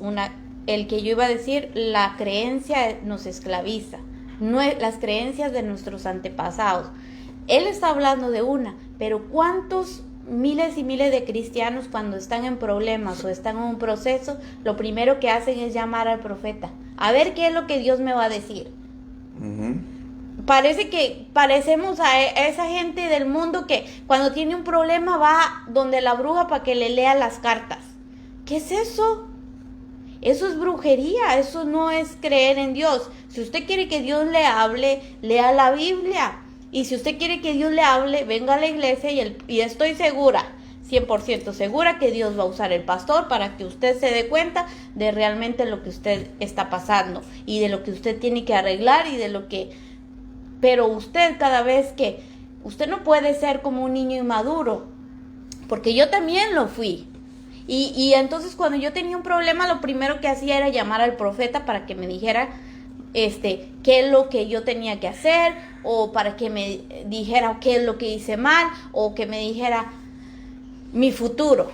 el que yo iba a decir, la creencia nos esclaviza. Las creencias de nuestros antepasados. Él está hablando de una, pero ¿cuántos miles y miles de cristianos cuando están en problemas o están en un proceso, lo primero que hacen es llamar al profeta? A ver qué es lo que Dios me va a decir. Parecemos a esa gente del mundo que cuando tiene un problema va donde la bruja para que le lea las cartas. ¿Qué es eso? Eso es brujería, eso no es creer en Dios. Si usted quiere que Dios le hable, lea la Biblia. Y si usted quiere que Dios le hable, venga a la iglesia y estoy segura, 100% segura que Dios va a usar el pastor para que usted se dé cuenta de realmente lo que usted está pasando y de lo que usted tiene que arreglar y de lo que... Pero usted cada vez que... Usted no puede ser como un niño inmaduro, porque yo también lo fui. Y entonces cuando yo tenía un problema, lo primero que hacía era llamar al profeta para que me dijera qué es lo que yo tenía que hacer, o para que me dijera qué es lo que hice mal, o que me dijera mi futuro.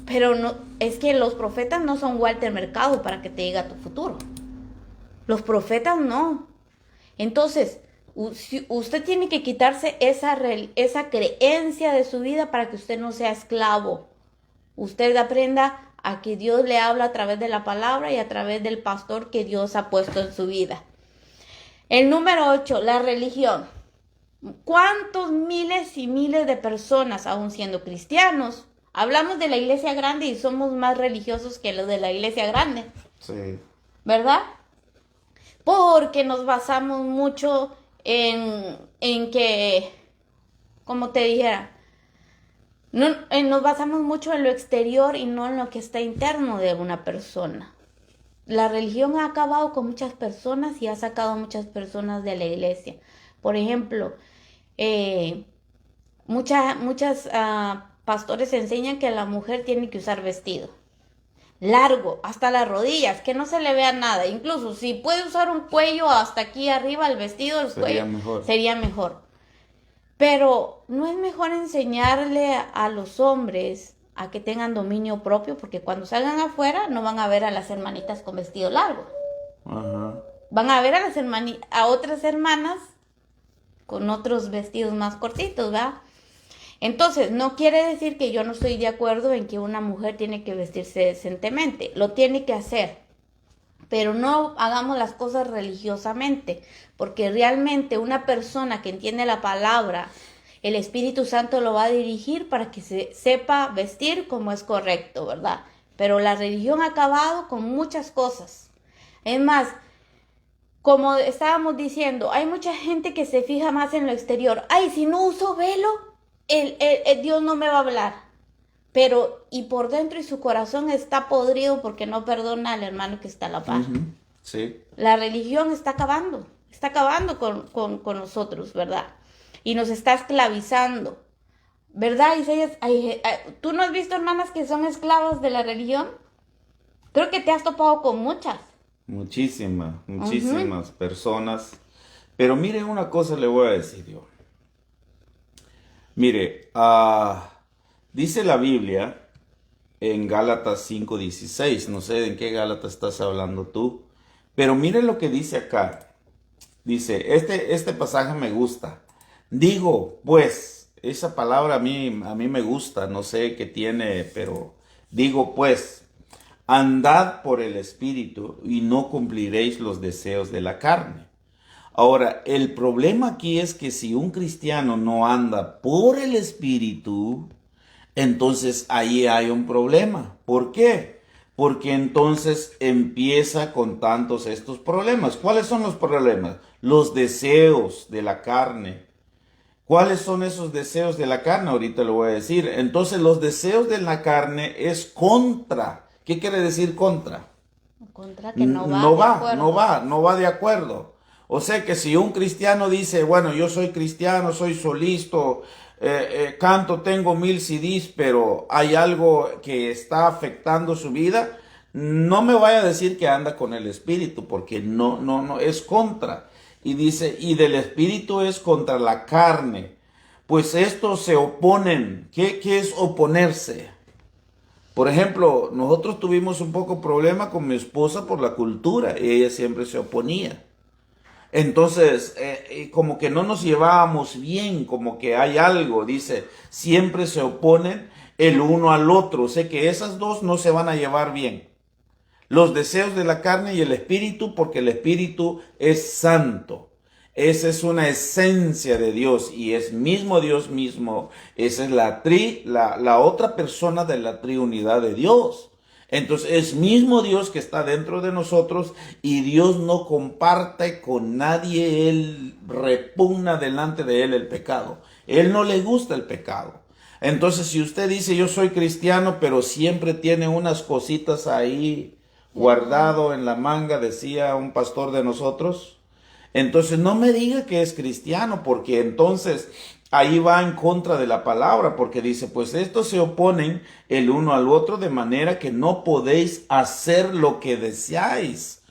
Pero no, es que los profetas no son Walter Mercado para que te diga tu futuro. Los profetas no. Entonces, usted tiene que quitarse esa creencia de su vida para que usted no sea esclavo. Usted aprenda a que Dios le habla a través de la palabra y a través del pastor que Dios ha puesto en su vida. El número 8, la religión. ¿Cuántos miles y miles de personas, aún siendo cristianos, hablamos de la iglesia grande y somos más religiosos que los de la iglesia grande?
Sí.
¿Verdad? Porque nos basamos mucho en que, como te dijera, nos basamos mucho en lo exterior y no en lo que está interno de una persona. La religión ha acabado con muchas personas y ha sacado a muchas personas de la iglesia. Por ejemplo, muchas pastores enseñan que la mujer tiene que usar vestido largo, hasta las rodillas, que no se le vea nada. Incluso si puede usar un cuello hasta aquí arriba, el vestido del cuello, sería mejor. Pero no es mejor enseñarle a los hombres a que tengan dominio propio, porque cuando salgan afuera no van a ver a las hermanitas con vestido largo.
Ajá.
Van a ver a otras hermanas con otros vestidos más cortitos, ¿verdad? Entonces, no quiere decir que yo no estoy de acuerdo en que una mujer tiene que vestirse decentemente. Lo tiene que hacer. Pero no hagamos las cosas religiosamente, porque realmente una persona que entiende la palabra, el Espíritu Santo lo va a dirigir para que se sepa vestir como es correcto, ¿verdad? Pero la religión ha acabado con muchas cosas. Es más, como estábamos diciendo, hay mucha gente que se fija más en lo exterior. Ay, si no uso velo, Dios no me va a hablar. Pero, y por dentro y su corazón está podrido porque no perdona al hermano que está a la par.
Sí.
La religión está acabando con nosotros, ¿verdad? Y nos está esclavizando, ¿verdad, Isaías? ¿Tú no has visto hermanas que son esclavas de la religión? Creo que te has topado con muchas.
Muchísimas personas. Pero mire, una cosa le voy a decir yo. Mire, dice la Biblia en Gálatas 5:16, no sé en qué Gálatas estás hablando tú, pero mire lo que dice acá. Dice, este pasaje me gusta. Digo, pues, esa palabra a mí me gusta, no sé qué tiene, pero digo, pues, andad por el Espíritu y no cumpliréis los deseos de la carne. Ahora, el problema aquí es que si un cristiano no anda por el Espíritu, entonces ahí hay un problema. ¿Por qué? Porque entonces empieza con tantos estos problemas. ¿Cuáles son los problemas? Los deseos de la carne. ¿Cuáles son esos deseos de la carne? Ahorita lo voy a decir. Entonces los deseos de la carne es contra. ¿Qué quiere decir contra?
Contra que no
va de acuerdo. O sea que si un cristiano dice, bueno, yo soy cristiano, soy solisto, canto, tengo 1000 CDs, pero hay algo que está afectando su vida, no me vaya a decir que anda con el Espíritu, porque no, es contra. Y dice, y del Espíritu es contra la carne, pues estos se oponen. ¿Qué es oponerse? Por ejemplo, nosotros tuvimos un poco problema con mi esposa por la cultura, y ella siempre se oponía. Entonces, como que no nos llevábamos bien, como que hay algo, dice, siempre se oponen el uno al otro, o sea que esas dos no se van a llevar bien. Los deseos de la carne y el espíritu, porque el espíritu es santo. Esa es una esencia de Dios y es mismo Dios mismo. Esa es la otra persona de la triunidad de Dios. Entonces es mismo Dios que está dentro de nosotros y Dios no comparte con nadie, Él repugna delante de Él el pecado. Él no le gusta el pecado. Entonces si usted dice yo soy cristiano pero siempre tiene unas cositas ahí guardado en la manga, decía un pastor de nosotros, entonces no me diga que es cristiano, porque entonces ahí va en contra de la palabra, porque dice, pues estos se oponen el uno al otro de manera que no podéis hacer lo que deseáis.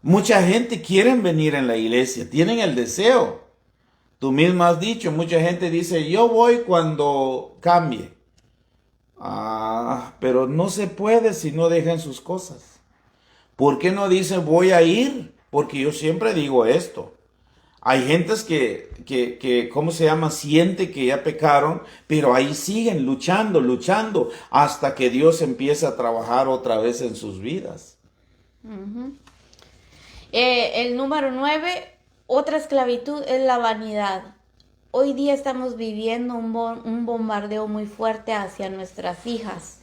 Mucha gente quiere venir en la iglesia, tienen el deseo. Tú misma has dicho, mucha gente dice, yo voy cuando cambie. Pero no se puede si no dejan sus cosas. ¿Por qué no dice voy a ir? Porque yo siempre digo esto. Hay gentes que, ¿cómo se llama? Siente que ya pecaron, pero ahí siguen luchando, hasta que Dios empieza a trabajar otra vez en sus vidas.
El número 9, otra esclavitud es la vanidad. Hoy día estamos viviendo un bombardeo muy fuerte hacia nuestras hijas.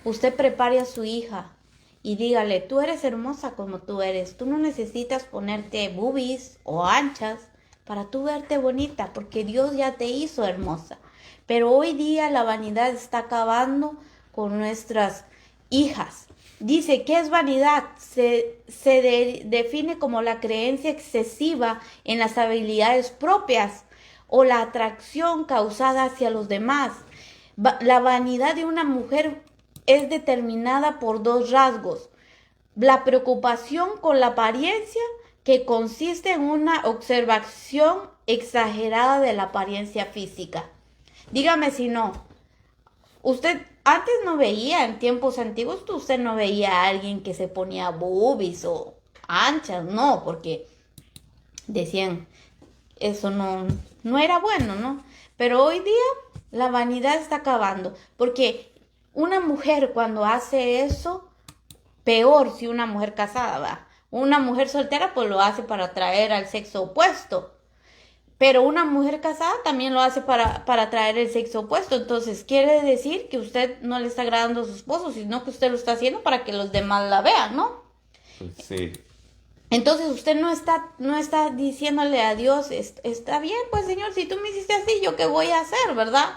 Usted prepare a su hija y dígale, tú eres hermosa como tú eres. Tú no necesitas ponerte boobies o anchas para tú verte bonita, porque Dios ya te hizo hermosa. Pero hoy día la vanidad está acabando con nuestras hijas. Dice, ¿qué es vanidad? Se define como la creencia excesiva en las habilidades propias o la atracción causada hacia los demás. La vanidad de una mujer es determinada por dos rasgos: la preocupación con la apariencia, que consiste en una observación exagerada de la apariencia física. Dígame si no. Usted antes no veía, en tiempos antiguos, usted no veía a alguien que se ponía boobies o anchas, no, porque decían, eso no era bueno, ¿no? Pero hoy día la vanidad está acabando, porque una mujer cuando hace eso, peor si una mujer casada, va. Una mujer soltera pues lo hace para atraer al sexo opuesto. Pero una mujer casada también lo hace para atraer el sexo opuesto. Entonces quiere decir que usted no le está agradando a su esposo, sino que usted lo está haciendo para que los demás la vean, ¿no?
Sí.
Entonces usted no está diciéndole a Dios, está bien, pues Señor, si tú me hiciste así, ¿yo qué voy a hacer, verdad?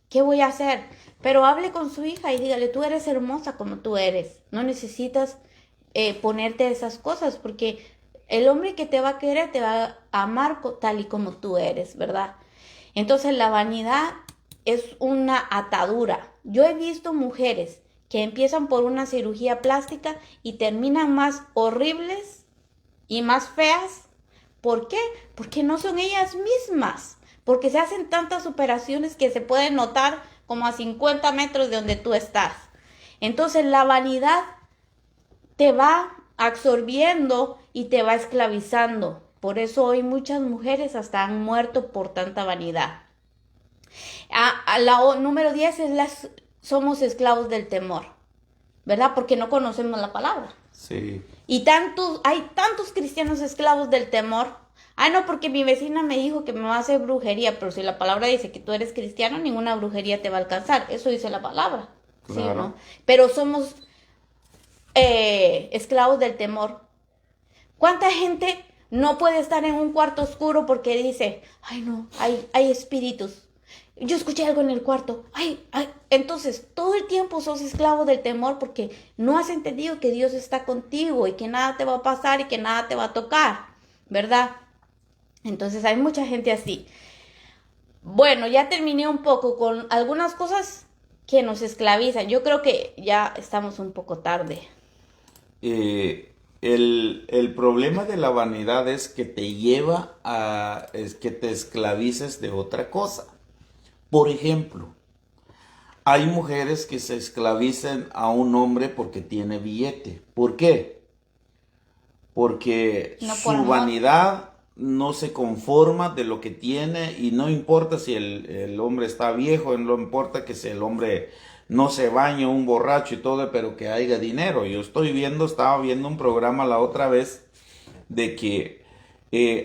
¿Qué voy a hacer? Pero hable con su hija y dígale, tú eres hermosa como tú eres. No necesitas ponerte esas cosas, porque el hombre que te va a querer te va a amar tal y como tú eres, ¿verdad? Entonces la vanidad es una atadura. Yo he visto mujeres que empiezan por una cirugía plástica y terminan más horribles y más feas. ¿Por qué? Porque no son ellas mismas. Porque se hacen tantas operaciones que se pueden notar como a 50 metros de donde tú estás. Entonces la vanidad te va absorbiendo y te va esclavizando. Por eso hoy muchas mujeres hasta han muerto por tanta vanidad. La número 10 es somos esclavos del temor, ¿verdad? Porque no conocemos la palabra.
Sí.
Y hay tantos cristianos esclavos del temor. No, porque mi vecina me dijo que me va a hacer brujería, pero si la palabra dice que tú eres cristiano, ninguna brujería te va a alcanzar. Eso dice la palabra.
Claro.
¿Sí, no? Pero somos esclavos del temor. ¿Cuánta gente no puede estar en un cuarto oscuro porque dice, ay no, hay espíritus? Yo escuché algo en el cuarto. Entonces, todo el tiempo sos esclavo del temor porque no has entendido que Dios está contigo y que nada te va a pasar y que nada te va a tocar, ¿verdad? Entonces, hay mucha gente así. Bueno, ya terminé un poco con algunas cosas que nos esclavizan. Yo creo que ya estamos un poco tarde.
El problema de la vanidad es que te lleva es que te esclavices de otra cosa. Por ejemplo, hay mujeres que se esclavizan a un hombre porque tiene billete. ¿Por qué? Porque su vanidad no se conforma de lo que tiene y no importa si el hombre está viejo, no importa que si el hombre no se bañe, un borracho y todo, pero que haya dinero. Estaba viendo un programa la otra vez de que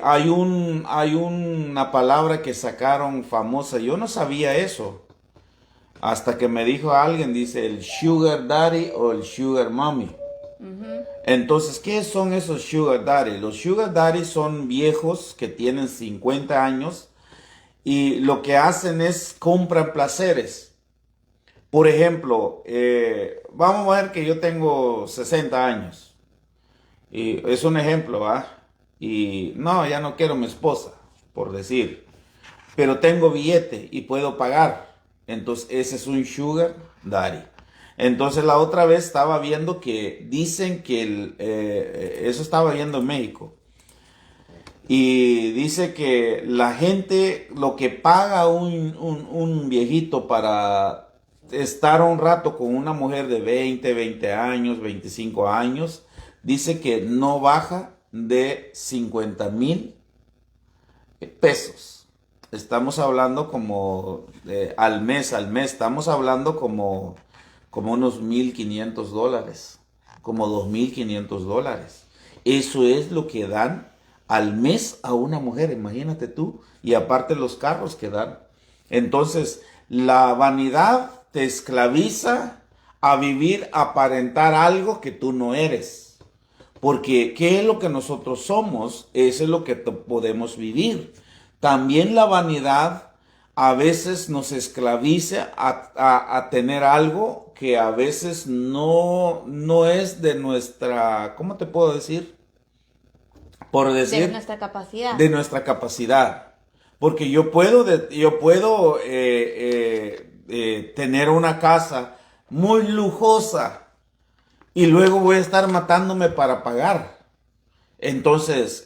hay una palabra que sacaron famosa. Yo no sabía eso. Hasta que me dijo alguien, dice el sugar daddy o el sugar mommy. Entonces, ¿qué son esos sugar daddy? Los sugar daddy son viejos que tienen 50 años y lo que hacen es compran placeres. Por ejemplo, vamos a ver que yo tengo 60 años. Y es un ejemplo, ¿va? Y no, ya no quiero mi esposa, por decir. Pero tengo billete y puedo pagar. Entonces, ese es un sugar daddy. Entonces, la otra vez estaba viendo que dicen que eso estaba viendo en México. Y dice que la gente, lo que paga un viejito para estar un rato con una mujer de 20 años, 25 años, dice que no baja de 50,000 pesos. Estamos hablando como al mes, estamos hablando como unos $1,500, como $2,500. Eso es lo que dan al mes a una mujer, imagínate tú, y aparte los carros que dan. Entonces, la vanidad te esclaviza a vivir, a aparentar algo que tú no eres. Porque, ¿qué es lo que nosotros somos? Eso es lo que podemos vivir. También la vanidad a veces nos esclaviza a tener algo que a veces no es de nuestra, ¿cómo te puedo decir? Por decir,
de nuestra capacidad.
De nuestra capacidad. Porque yo puedo tener una casa muy lujosa y luego voy a estar matándome para pagar. Entonces,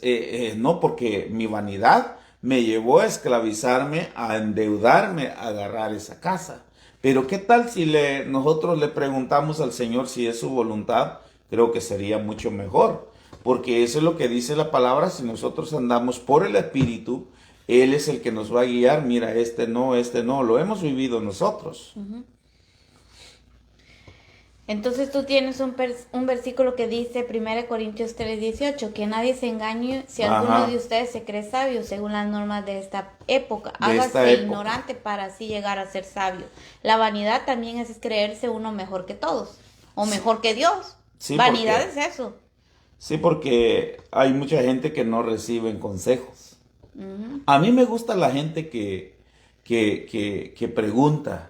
no, porque mi vanidad me llevó a esclavizarme, a endeudarme, a agarrar esa casa. Pero ¿qué tal si nosotros le preguntamos al Señor si es su voluntad? Creo que sería mucho mejor, porque eso es lo que dice la palabra. Si nosotros andamos por el Espíritu, Él es el que nos va a guiar. Mira, este no, lo hemos vivido nosotros.
Entonces tú tienes un versículo que dice 1 Corintios 3:18, que nadie se engañe si alguno de ustedes se cree sabio según las normas de esta época. Hágase ignorante para así llegar a ser sabio. La vanidad también es creerse uno mejor que todos o mejor que Dios.
Sí,
vanidad es eso.
Sí, porque hay mucha gente que no recibe consejos. A mí me gusta la gente que pregunta.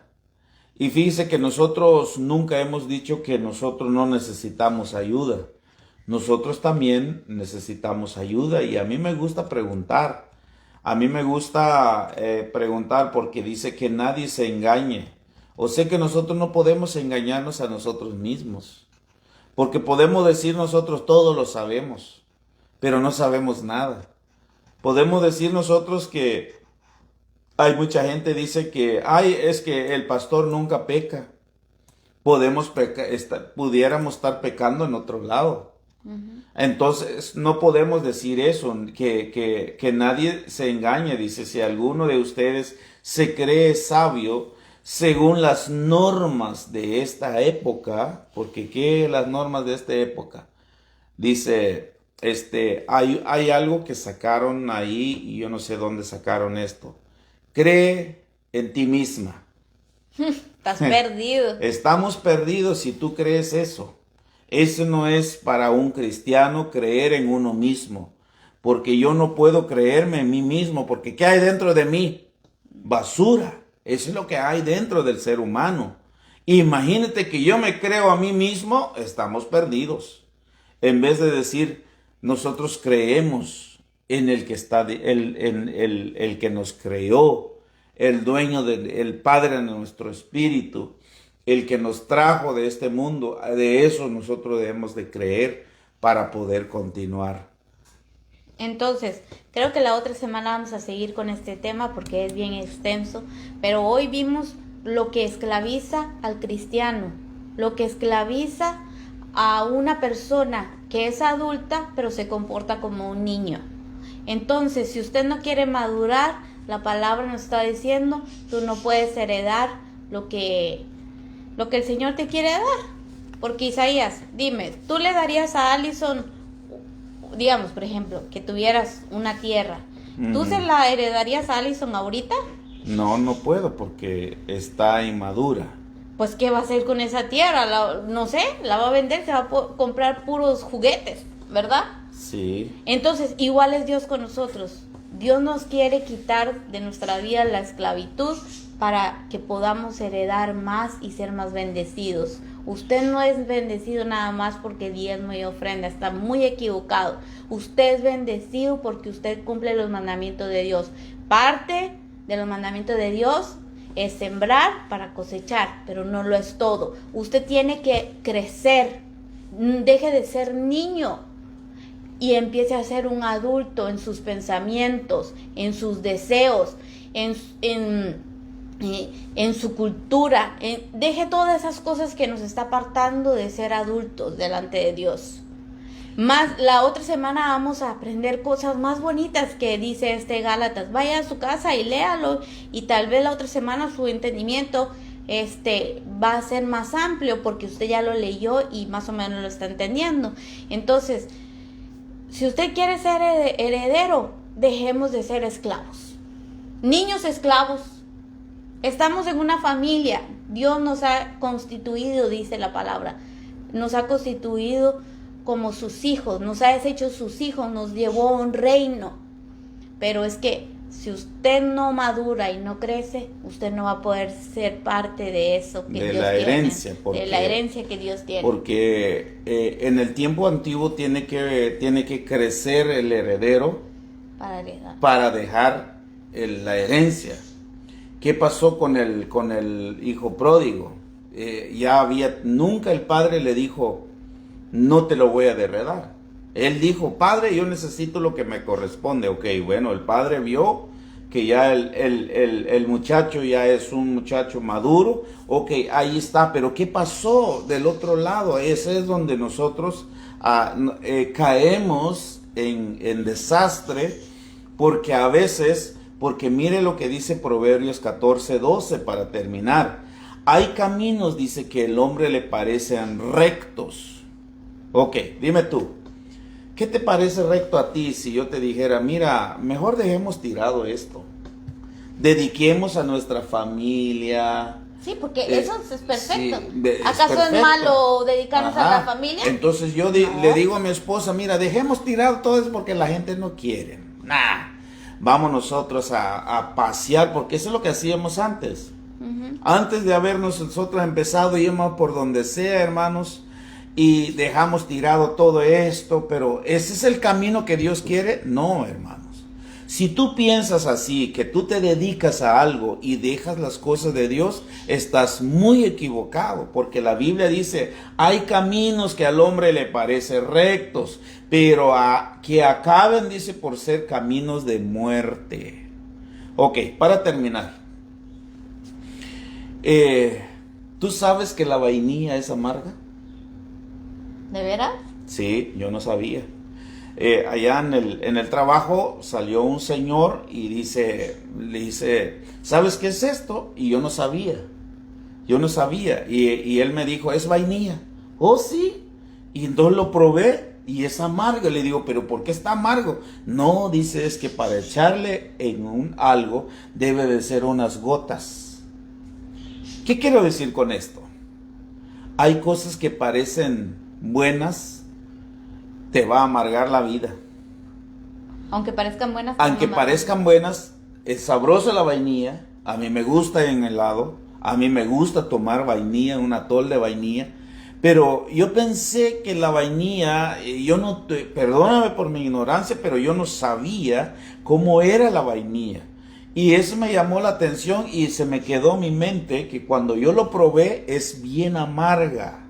Y fíjese que nosotros nunca hemos dicho que nosotros no necesitamos ayuda. Nosotros también necesitamos ayuda y a mí me gusta preguntar. A mí me gusta preguntar porque dice que nadie se engañe. O sea que nosotros no podemos engañarnos a nosotros mismos. Porque podemos decir nosotros todo lo sabemos, pero no sabemos nada. Podemos decir nosotros que hay mucha gente dice que, es que el pastor nunca peca. Pudiéramos estar pecando en otro lado. Entonces, no podemos decir eso, que nadie se engañe. Dice, si alguno de ustedes se cree sabio, según las normas de esta época, porque ¿qué las normas de esta época? Dice, hay algo que sacaron ahí y yo no sé dónde sacaron esto. Cree en ti misma.
Estás perdido.
Estamos perdidos si tú crees eso. Eso no es para un cristiano creer en uno mismo. Porque yo no puedo creerme en mí mismo. Porque ¿qué hay dentro de mí? Basura. Eso es lo que hay dentro del ser humano. Imagínate que yo me creo a mí mismo. Estamos perdidos. En vez de decir, nosotros creemos en el que está, el que nos creó, el dueño el Padre de nuestro espíritu, el que nos trajo de este mundo. De eso nosotros debemos de creer para poder continuar.
Entonces, creo que la otra semana vamos a seguir con este tema porque es bien extenso, pero hoy vimos lo que esclaviza al cristiano, lo que esclaviza a una persona que es adulta pero se comporta como un niño. Entonces, si usted no quiere madurar, la palabra nos está diciendo, tú no puedes heredar lo que el Señor te quiere dar. Porque Isaías, dime, ¿tú le darías a Allison, digamos, por ejemplo, que tuvieras una tierra? ¿Tú se la heredarías a Allison ahorita?
No, no puedo porque está inmadura.
Pues, ¿qué va a hacer con esa tierra? No sé, la va a vender, se va a comprar puros juguetes, ¿verdad?
Sí.
Entonces, igual es Dios con nosotros. Dios nos quiere quitar de nuestra vida la esclavitud para que podamos heredar más y ser más bendecidos. Usted no es bendecido nada más porque diezmo y ofrenda, está muy equivocado. Usted es bendecido porque usted cumple los mandamientos de Dios. Parte de los mandamientos de Dios es sembrar para cosechar, pero no lo es todo. Usted tiene que crecer, deje de ser niño y empiece a ser un adulto en sus pensamientos, en sus deseos, en su cultura. Deje todas esas cosas que nos está apartando de ser adultos delante de Dios. Más la otra semana vamos a aprender cosas más bonitas que dice Gálatas. Vaya a su casa y léalo, y tal vez la otra semana su entendimiento va a ser más amplio porque usted ya lo leyó y más o menos lo está entendiendo. Entonces, si usted quiere ser heredero, dejemos de ser esclavos. Niños esclavos. Estamos en una familia. Dios nos ha constituido, dice la palabra. Nos ha constituido como sus hijos, nos ha hecho sus hijos, nos llevó a un reino. Pero es que si usted no madura y no crece, usted no va a poder ser parte de eso que
de
Dios
la
tiene,
herencia,
de la herencia que Dios tiene.
Porque en el tiempo antiguo tiene que crecer el heredero para dejar la herencia. ¿Qué pasó con el hijo pródigo? Nunca el padre le dijo, no te lo voy a heredar. Él dijo, padre, yo necesito lo que me corresponde. Ok, bueno, el padre vio que ya el muchacho ya es un muchacho maduro. Ok, ahí está, pero ¿qué pasó del otro lado? Ese es donde nosotros caemos en desastre, porque a veces, porque mire lo que dice Proverbios 14:12 para terminar. Hay caminos, dice, que el hombre le parecen rectos. Ok, dime tú, ¿qué te parece recto a ti si yo te dijera, mira, mejor dejemos tirado esto? Dediquemos a nuestra familia.
Sí, porque eso es perfecto.
Sí,
¿Acaso
perfecto.
es malo dedicarnos
Ajá.
a la familia?
Entonces yo le digo a mi esposa, mira, dejemos tirado todo eso porque la gente no quiere. Vamos nosotros a pasear, porque eso es lo que hacíamos antes. Antes de habernos nosotros empezado, íbamos por donde sea, hermanos, y dejamos tirado todo esto, pero ¿ese es el camino que Dios quiere? No, hermanos. Si tú piensas así, que tú te dedicas a algo y dejas las cosas de Dios, estás muy equivocado, porque la Biblia dice, hay caminos que al hombre le parecen rectos, pero que acaben, dice, por ser caminos de muerte. Ok, para terminar. ¿Tú sabes que la vainilla es amarga?
¿De veras?
Sí, yo no sabía. Allá en el trabajo salió un señor y le dice, ¿sabes qué es esto? Y yo no sabía. Y él me dijo, es vainilla. Oh, sí. Y entonces lo probé y es amargo. Le digo, ¿pero por qué está amargo? No, dice, es que para echarle en algo debe de ser unas gotas. ¿Qué quiero decir con esto? Hay cosas que parecen buenas, te va a amargar la vida.
Aunque parezcan buenas.
Aunque parezcan buenas, es sabrosa la vainilla. A mí me gusta en helado. A mí me gusta tomar vainilla, un atol de vainilla. Pero yo pensé que la vainilla, perdóname por mi ignorancia, pero yo no sabía cómo era la vainilla. Y eso me llamó la atención y se me quedó en mi mente que cuando yo lo probé es bien amarga.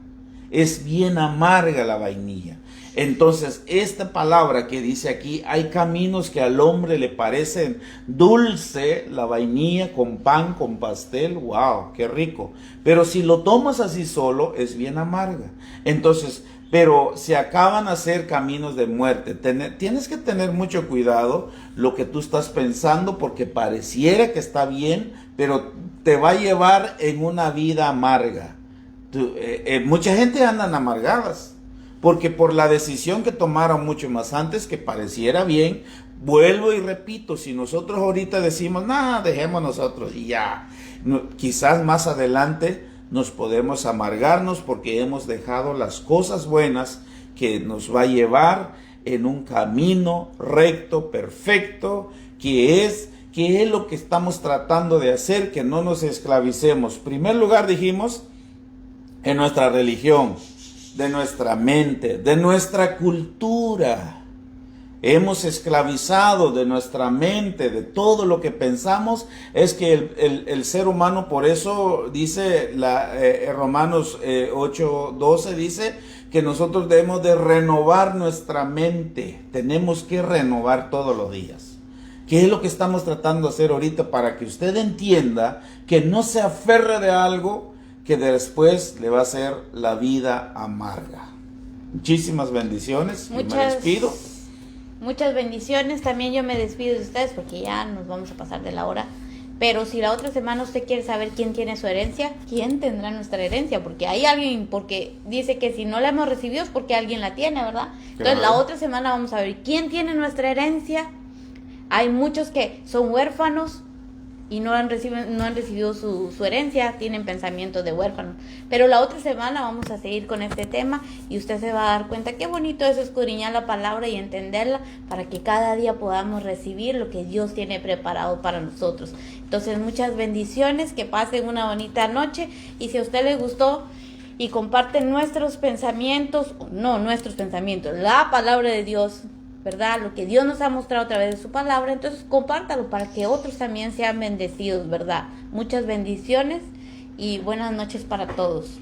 Es bien amarga la vainilla. Entonces, esta palabra que dice aquí, hay caminos que al hombre le parecen dulce, la vainilla con pan, con pastel, wow, qué rico. Pero si lo tomas así solo, es bien amarga. Entonces, pero se acaban a ser caminos de muerte. Tienes que tener mucho cuidado lo que tú estás pensando, porque pareciera que está bien, pero te va a llevar en una vida amarga. Mucha gente andan amargadas, porque por la decisión que tomaron mucho más antes, que pareciera bien, Vuelvo y repito, si nosotros ahorita decimos, nada, dejemos nosotros y ya, quizás más adelante nos podemos amargarnos porque hemos dejado las cosas buenas que nos va a llevar en un camino recto, perfecto, que es lo que estamos tratando de hacer, que no nos esclavicemos. En primer lugar dijimos, en nuestra religión, de nuestra mente, de nuestra cultura. Hemos esclavizado de nuestra mente, de todo lo que pensamos. Es que el ser humano, por eso dice Romanos 8:12, dice que nosotros debemos de renovar nuestra mente. Tenemos que renovar todos los días. ¿Qué es lo que estamos tratando de hacer ahorita para que usted entienda que no se aferre de algo que después le va a hacer la vida amarga? Muchísimas bendiciones. Me despido.
Muchas bendiciones. También yo me despido de ustedes porque ya nos vamos a pasar de la hora. Pero si la otra semana usted quiere saber quién tiene su herencia, ¿quién tendrá nuestra herencia? Porque hay alguien, porque dice que si no la hemos recibido es porque alguien la tiene, ¿verdad? Entonces la otra semana vamos a ver quién tiene nuestra herencia. Hay muchos que son huérfanos y no han recibido su herencia, tienen pensamientos de huérfanos. Pero la otra semana vamos a seguir con este tema y usted se va a dar cuenta qué bonito es escudriñar la palabra y entenderla para que cada día podamos recibir lo que Dios tiene preparado para nosotros. Entonces, muchas bendiciones, que pasen una bonita noche y si a usted le gustó y comparten nuestros pensamientos, la palabra de Dios, ¿verdad? Lo que Dios nos ha mostrado a través de su palabra, entonces compártalo para que otros también sean bendecidos, ¿verdad? Muchas bendiciones y buenas noches para todos.